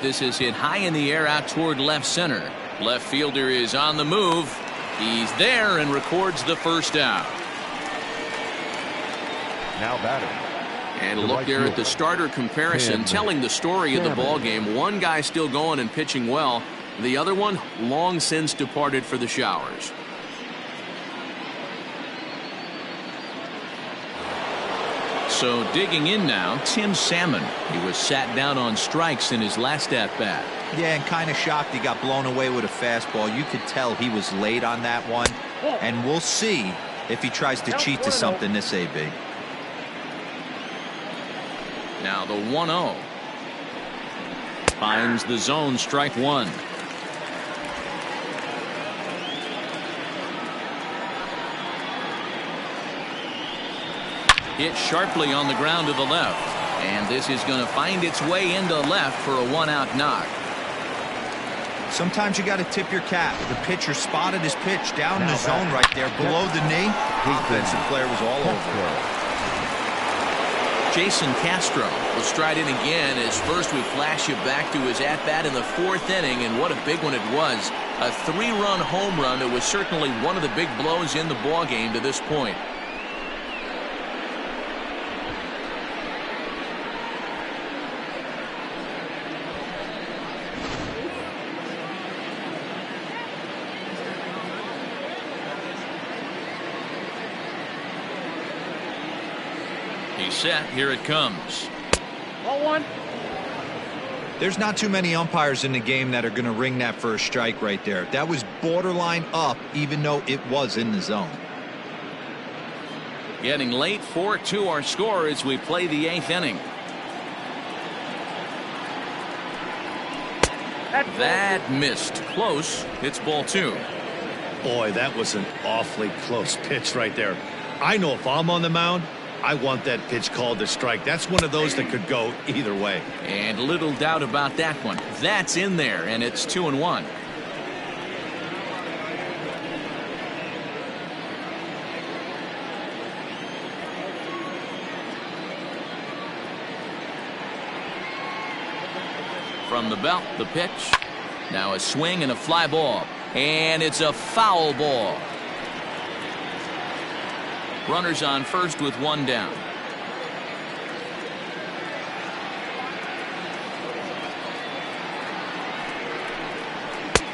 This is hit high in the air out toward left center. Left fielder is on the move. He's there and records the first out. Now batting. And a look there at the starter comparison, telling the story of the ball game. One guy still going and pitching well. The other one long since departed for the showers. So digging in now, Tim Salmon. He was sat down on strikes in his last at-bat. Yeah, and kind of shocked he got blown away with a fastball. You could tell he was late on that one. And we'll see if he tries to cheat to something this AB. Now the 1-0. Finds the zone, strike one. Hit sharply on the ground to the left. And this is going to find its way into left for a 1-out knock. Sometimes you got to tip your cap. The pitcher spotted his pitch down in the zone right there below the knee. Offensive player was all over it. Jason Castro will stride in again as first we flash you back to his at-bat in the 4th inning, and what a big one it was. A 3-run home run. It was certainly one of the big blows in the ballgame to this point. He's set. Here it comes. Ball one. There's not too many umpires in the game that are going to ring that for a strike right there. That was borderline up, even though it was in the zone. Getting late, 4-2 our score as we play the 8th inning. That missed. Close. It's ball 2. Boy, that was an awfully close pitch right there. I know if I'm on the mound, I want that pitch called a strike. That's one of those that could go either way. And little doubt about that one. That's in there, and it's 2-1. From the belt, the pitch. Now a swing and a fly ball. And it's a foul ball. Runners on first with one down.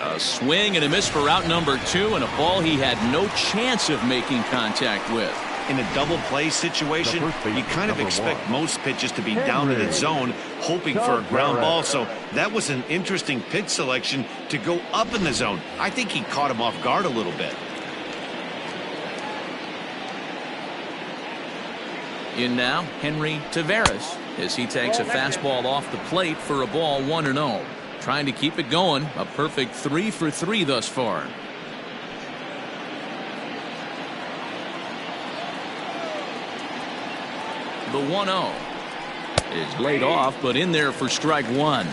A swing and a miss for out number 2, and a ball he had no chance of making contact with. In a double play situation, you kind of expect most pitches to be down in the zone, hoping for a ground ball. So that was an interesting pitch selection to go up in the zone. I think he caught him off guard a little bit. In now, Henry Taveras as he takes a fastball off the plate for a ball 1-0. Trying to keep it going. A perfect 3 for 3 thus far. The 1-0 is laid off, but in there for strike one.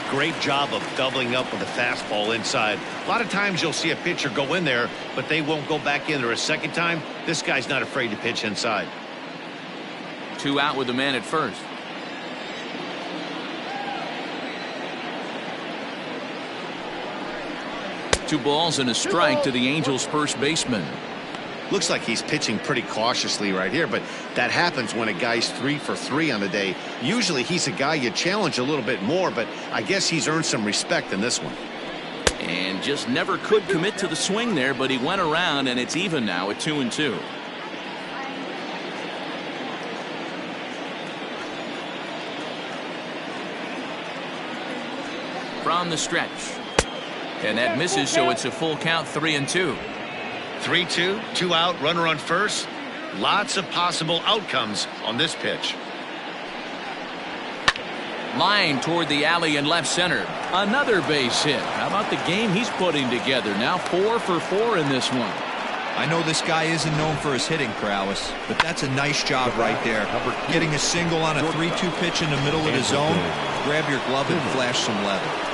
Great job of doubling up with a fastball inside. A lot of times you'll see a pitcher go in there, but they won't go back in there a second time. This guy's not afraid to pitch inside. 2 out with the man at first. Two balls and a strike to the Angels first baseman. Looks like he's pitching pretty cautiously right here, but that happens when a guy's 3 for 3 on the day. Usually he's a guy you challenge a little bit more, but I guess he's earned some respect in this one. And just never could commit to the swing there, but he went around, and it's even now at 2-2. From the stretch, and that misses, so it's a full count. 3-2. 3-2, 2 out, runner on first. Lots of possible outcomes on this pitch. Line toward the alley in left center. Another base hit. How about the game he's putting together? Now 4 for 4 in this one. I know this guy isn't known for his hitting prowess, but that's a nice job right there. Getting a single on a 3-2 pitch in the middle of the zone. Grab your glove and flash some leather.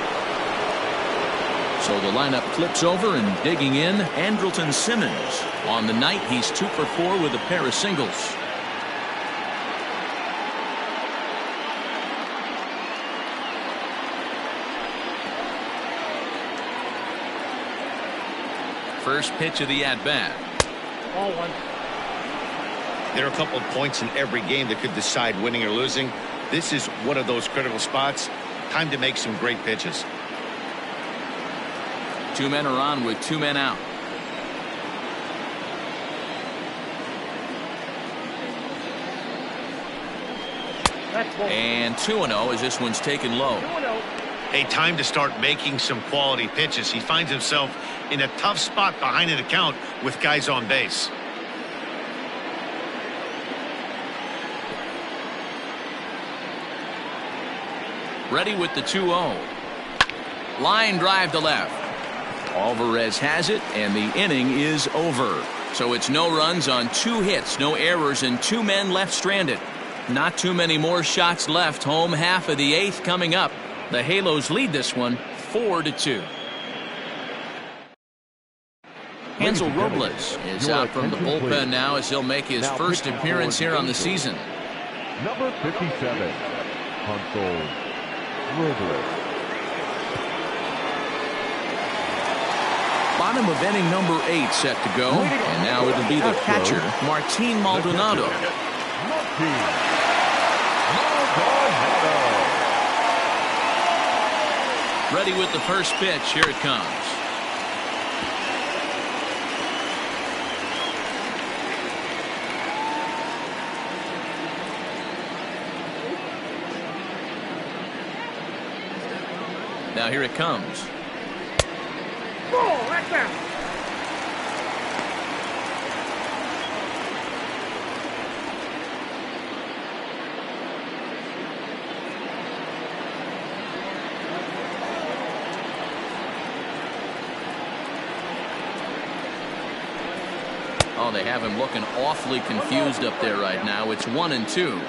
So the lineup flips over, and digging in, Andrelton Simmons. On the night, he's 2 for 4 with a pair of singles. First pitch of the at-bat. Ball one. There are a couple of points in every game that could decide winning or losing. This is one of those critical spots. Time to make some great pitches. 2 men are on with 2 men out. And 2-0 as this one's taken low. Hey, time to start making some quality pitches. He finds himself in a tough spot behind an account with guys on base. Ready with the 2-0. Line drive to left. Alvarez has it, and the inning is over. So it's no runs on 2 hits, no errors, and 2 men left stranded. Not too many more shots left. Home half of the 8th coming up. The Halos lead this one 4-2. Hansel Robles is out from the bullpen now as he'll make his first appearance here on the season. Number 57, Hansel Robles. Bottom of inning number 8 set to go. And now it'll be the catcher, Martin Maldonado. Ready with the first pitch. Here it comes. Now here it comes. Ball, right down. Oh, they have him looking awfully confused up there right now. It's 1-2.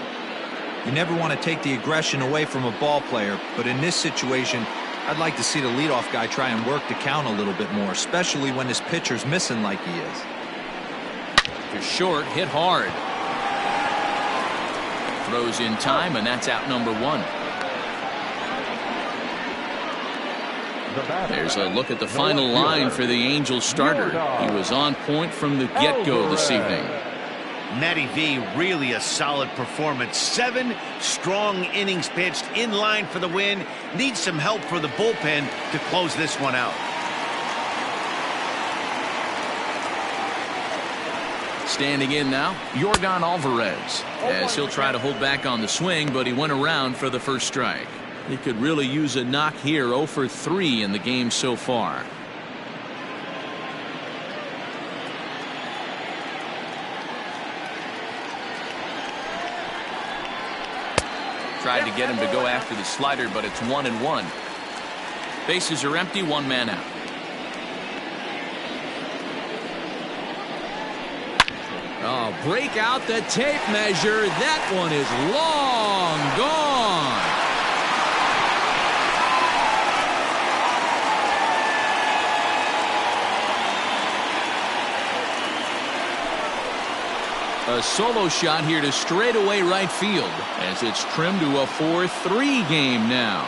You never want to take the aggression away from a ball player, but in this situation, I'd like to see the leadoff guy try and work the count a little bit more, especially when his pitcher's missing like he is. To short, hit hard. Throws in time, and that's out number 1. There's a look at the final line for the Angels starter. He was on point from the get-go this evening. Matty V, really a solid performance. 7 strong innings pitched, in line for the win. Needs some help for the bullpen to close this one out. Standing in now, Yordan Alvarez, as he'll try to hold back on the swing, but he went around for the first strike. He could really use a knock here. 0 for 3 in the game so far. Tried to get him to go after the slider, but it's 1-1. Bases are empty, 1 man out. Oh, break out the tape measure. That one is long gone. A solo shot here to straightaway right field as it's trimmed to a 4-3 game now.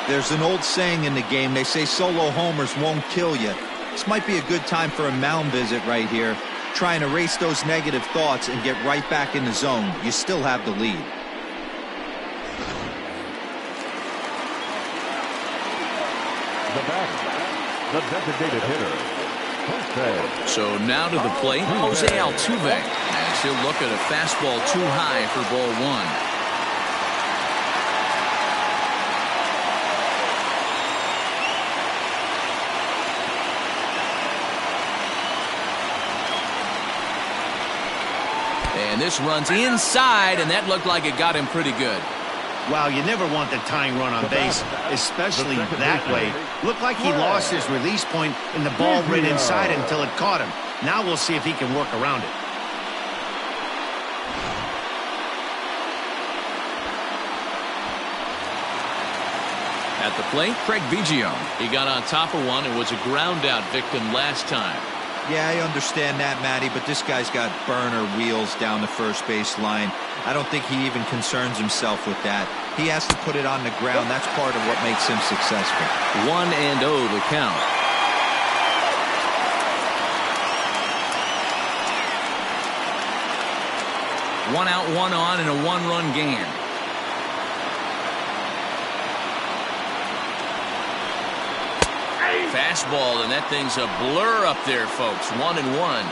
There's an old saying in the game. They say solo homers won't kill you. This might be a good time for a mound visit right here. Try and erase those negative thoughts and get right back in the zone. You still have the lead. The batter, the designated hitter, Jose. So now to the plate, Jose Altuve, as he'll look at a fastball too high for ball 1. And this runs inside, and that looked like it got him pretty good. Wow, you never want the tying run on base, especially that way. Looked like he lost his release point, and the ball ran inside until it caught him. Now we'll see if he can work around it. At the plate, Craig Biggio. He got on top of one and was a ground out victim last time. Yeah, I understand that, Matty, but this guy's got burner wheels down the first base line. I don't think he even concerns himself with that. He has to put it on the ground. That's part of what makes him successful. 1-0 the count. One out, one on, and a one-run game. Fastball, and that thing's a blur up there, folks. 1-1.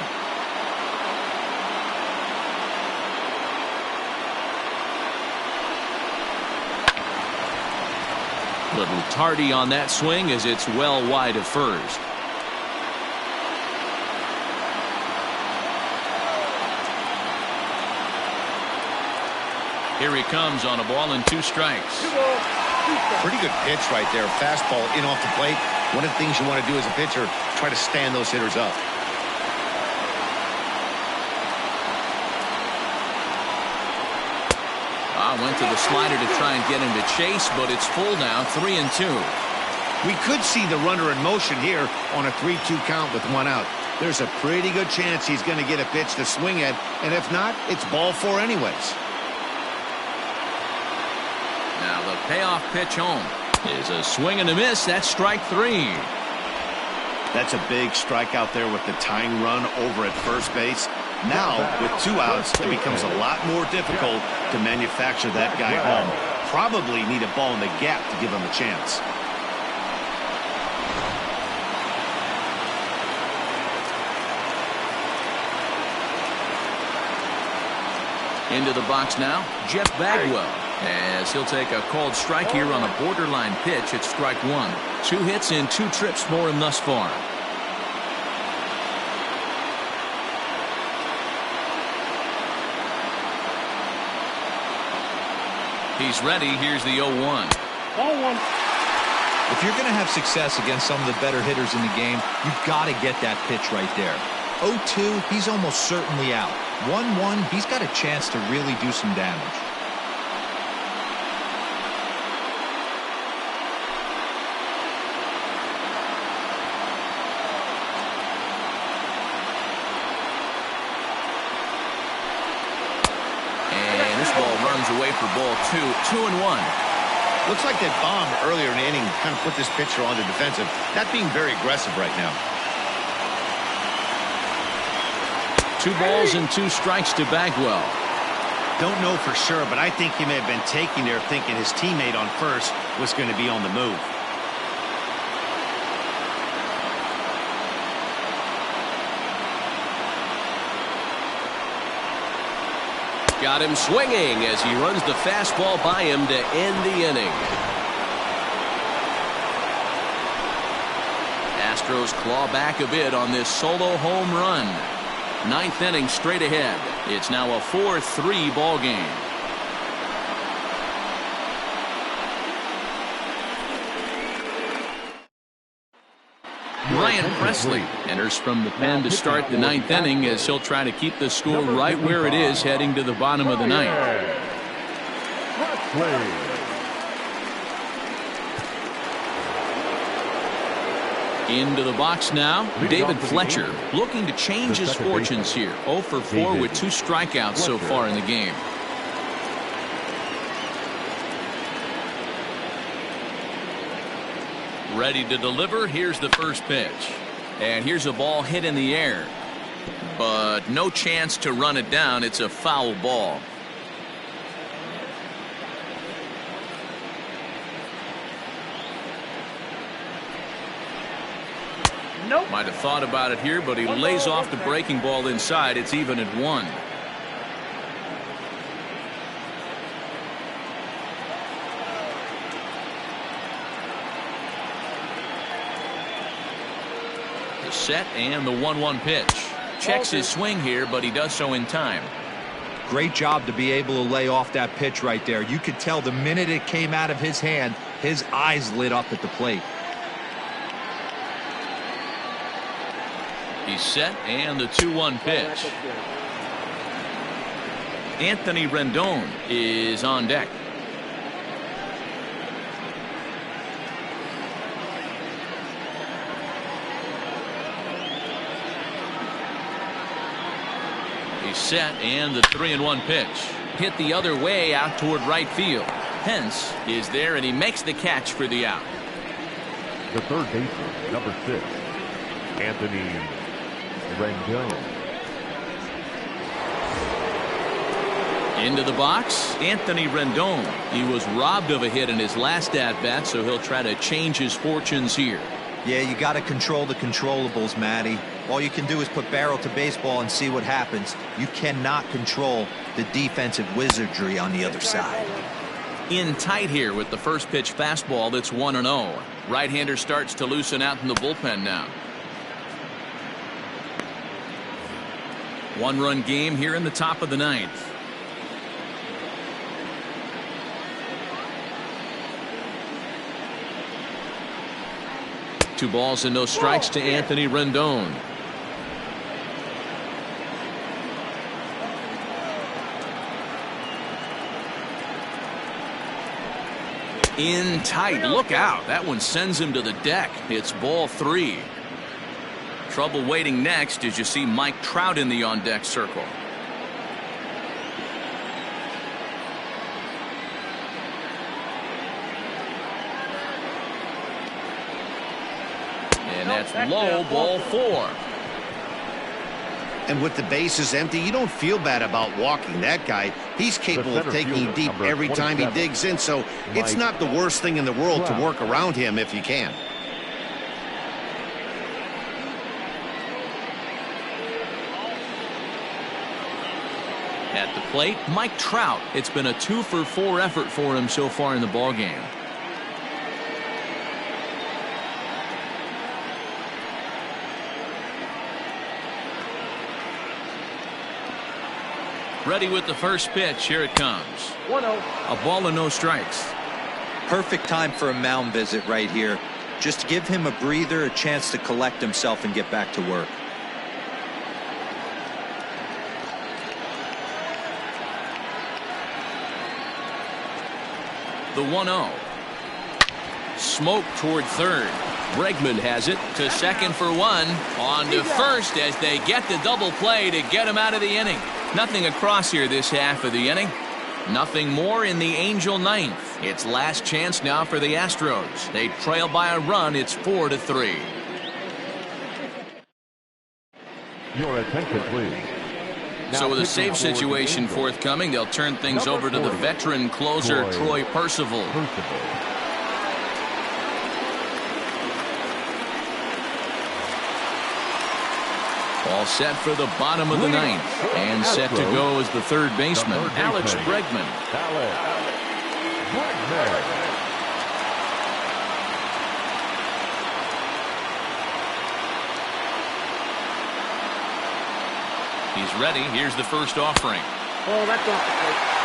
Little tardy on that swing as it's well wide of first. Here he comes on a ball and 2 strikes. Pretty good pitch right there. Fastball in off the plate. One of the things you want to do as a pitcher, try to stand those hitters up. Went to the slider to try and get him to chase, but it's full now, 3-2. We could see the runner in motion here on a 3-2 count with 1 out. There's a pretty good chance he's going to get a pitch to swing at, and if not, it's ball 4 anyways. Now the payoff pitch home is a swing and a miss. That's strike 3. That's a big strike out there with the tying run over at first base. Now, with 2 outs, it becomes a lot more difficult to manufacture that guy home. Probably need a ball in the gap to give him a chance. Into the box now, Jeff Bagwell, as he'll take a called strike here on a borderline pitch at strike 1. 2 hits and 2 trips for him thus far. He's ready. Here's the 0-1. Ball 1. If you're going to have success against some of the better hitters in the game, you've got to get that pitch right there. 0-2, he's almost certainly out. 1-1, he's got a chance to really do some damage. Away for ball 2. 2-1. Looks like that bomb earlier in the inning kind of put this pitcher on the defensive. Not being very aggressive right now. 2 balls and 2 strikes to Bagwell. Don't know for sure, but I think he may have been taking there thinking his teammate on first was going to be on the move. Got him swinging as he runs the fastball by him to end the inning. Astros claw back a bit on this solo home run. 9th inning straight ahead. It's now a 4-3 ball game. Ryan Presley enters from the pen to start the 9th inning as he'll try to keep the score right where it is heading to the bottom of the 9th. Into the box now, David Fletcher looking to change his fortunes here. 0 for 4 with 2 strikeouts so far in the game. Ready to deliver. Here's the first pitch. And here's a ball hit in the air. But no chance to run it down. It's a foul ball. Nope. Might have thought about it here, but he lays off the breaking ball inside. It's even at 1. Set and the 1-1 pitch. Checks his swing here, but he does so in time. Great job to be able to lay off that pitch right there. You could tell the minute it came out of his hand, his eyes lit up at the plate. He's set and the 2-1 pitch. Anthony Rendon is on deck. He's set, and the 3-1 pitch. Hit the other way out toward right field. Pence is there, and he makes the catch for the out. The third baseman, number 6, Anthony Rendon. Into the box, Anthony Rendon. He was robbed of a hit in his last at-bat, so he'll try to change his fortunes here. Yeah, you got to control the controllables, Matty. All you can do is put barrel to baseball and see what happens. You cannot control the defensive wizardry on the other side. In tight here with the first pitch fastball that's 1-0. Right-hander starts to loosen out in the bullpen now. One-run game here in the top of the ninth. Two balls and no strikes to Anthony Rendon. In tight. Look out. That one sends him to the deck. It's ball 3. Trouble waiting next as you see Mike Trout in the on-deck circle. And that's low, ball 4. And with the bases empty, you don't feel bad about walking that guy. He's capable of taking deep every time he digs in, so it's not the worst thing in the world to work around him if you can. At the plate, Mike Trout. It's been a 2-for-4 effort for him so far in the ballgame. Ready with the first pitch. Here it comes. 1-0. A ball and no strikes. Perfect time for a mound visit right here. Just give him a breather, a chance to collect himself and get back to work. The 1-0. Smoke toward third. Bregman has it to second for 1. On to first as they get the double play to get him out of the inning. Nothing across here this half of the inning. Nothing more in the Angel ninth. It's last chance now for the Astros. They trail by a run. It's 4-3. Your attention, please. So with a save situation forthcoming, they'll turn things over to the veteran closer, Troy Percival. All set for the bottom of the ninth. And set to go as the third baseman, Alex Bregman. He's ready. Here's the first offering. Oh, that's off the plate.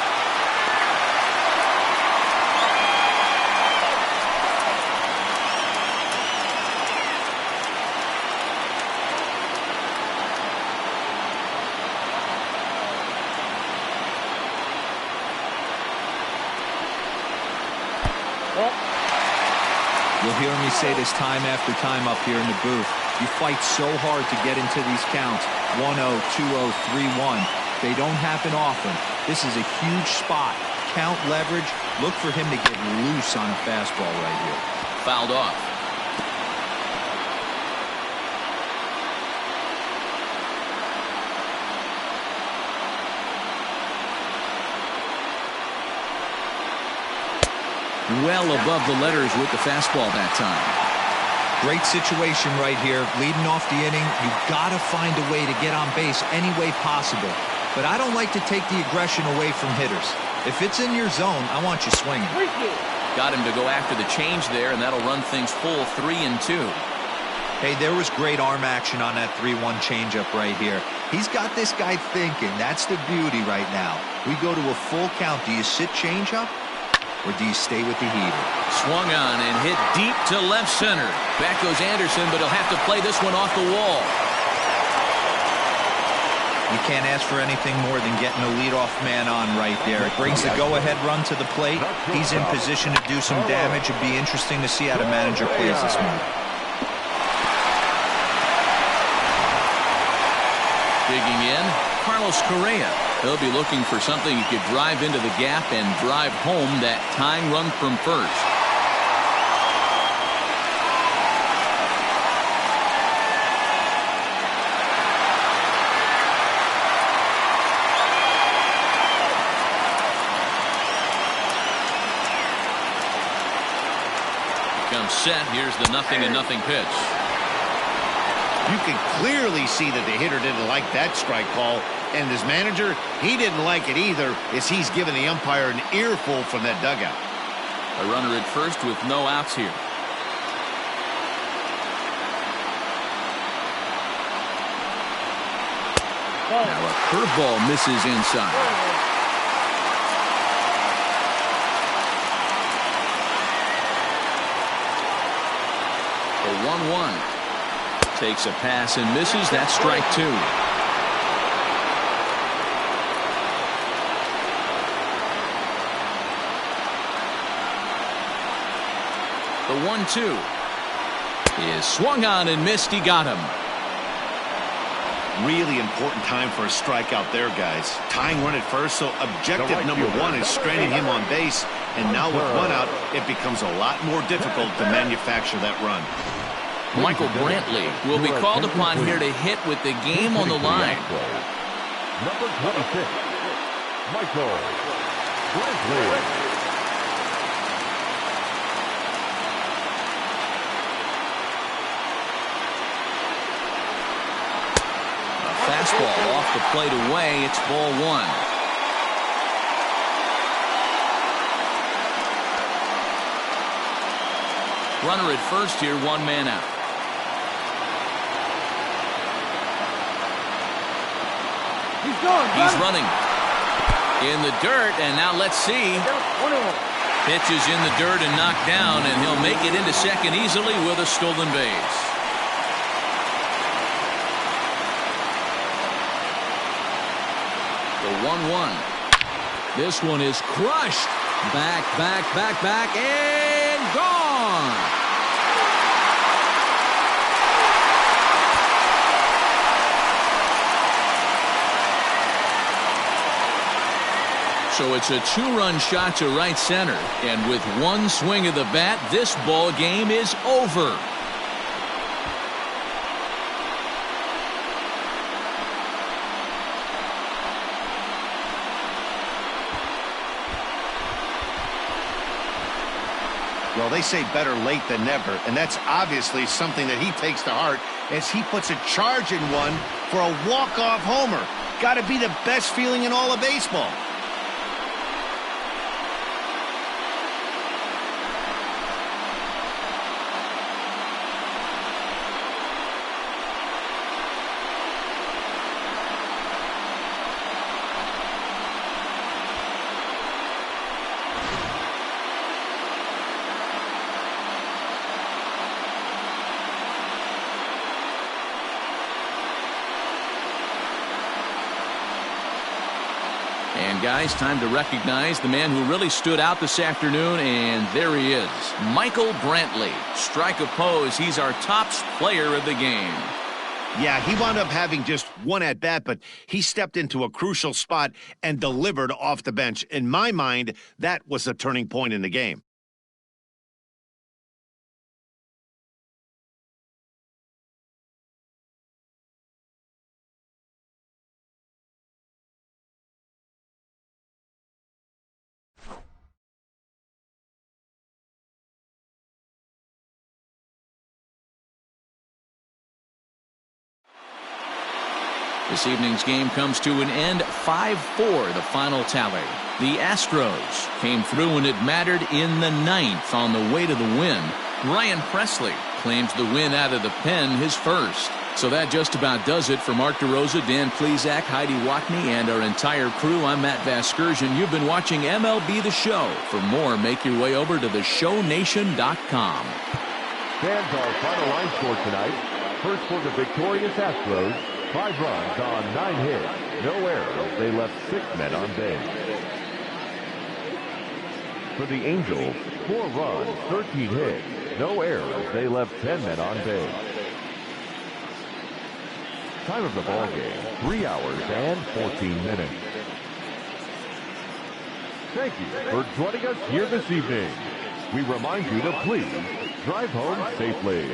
You'll hear me say this time after time up here in the booth. You fight so hard to get into these counts. 1-0, 2-0, 3-1. They don't happen often. This is a huge spot. Count leverage. Look for him to get loose on a fastball right here. Fouled off. Well above the letters with the fastball that time. Great situation right here. Leading off the inning, you got to find a way to get on base any way possible. But I don't like to take the aggression away from hitters. If it's in your zone, I want you swinging. Got him to go after the change there, and that'll run things full 3-2. Hey, there was great arm action on that 3-1 changeup right here. He's got this guy thinking. That's the beauty right now. We go to a full count. Do you sit changeup? Or do you stay with the heater? Swung on and hit deep to left center. Back goes Anderson, but he'll have to play this one off the wall. You can't ask for anything more than getting a leadoff man on right there. It brings the go-ahead run to the plate. He's in position to do some damage. It'd be interesting to see how the manager plays this move. Digging in, Carlos Correa. He'll be looking for something he could drive into the gap and drive home that tying run from first. Comes set. Here's the 0-0 pitch. You can clearly see that the hitter didn't like that strike call, and his manager, he didn't like it either, as he's given the umpire an earful from that dugout. A runner at first with no outs here. Now a curveball misses inside. The 1-1. Takes a pass and misses. That's strike two. The 1-2 is swung on and missed. He got him. Really important time for a strikeout there, guys. Tying run at first, so objective number one is stranding him on base. And now with one out, it becomes a lot more difficult to manufacture that run. Michael Brantley will be called upon here to hit with the game on the line. Number 26, Michael Brantley. A fastball off the plate away. It's ball one. Runner at first here, one man out. He's running in the dirt, and now let's see. Pitch is in the dirt and knocked down, and he'll make it into second easily with a stolen base. The 1-1. This one is crushed. Back, and gone. So it's a two-run shot to right center, and with one swing of the bat, this ball game is over. Well, they say better late than never, and that's obviously something that he takes to heart as he puts a charge in one for a walk-off homer. Got to be the best feeling in all of baseball. And guys, time to recognize the man who really stood out this afternoon, and there he is, Michael Brantley. Strike opposed. He's our top player of the game. Yeah, he wound up having just one at-bat, but he stepped into a crucial spot and delivered off the bench. In my mind, that was a turning point in the game. This evening's game comes to an end, 5-4, the final tally. The Astros came through when it mattered in the ninth on the way to the win. Ryan Presley claims the win out of the pen, his first. So that just about does it for Mark DeRosa, Dan Plesac, Heidi Watney, and our entire crew. I'm Matt Vasgersian. You've been watching MLB The Show. For more, make your way over to theshownation.com. Fans, our final line score tonight. First for the victorious Astros. 5 runs on 9 hits. No errors. They left 6 men on base. For the Angels, 4 runs, 13 hits. No errors. They left 10 men on base. Time of the ball game, 3 hours and 14 minutes. Thank you for joining us here this evening. We remind you to please drive home safely.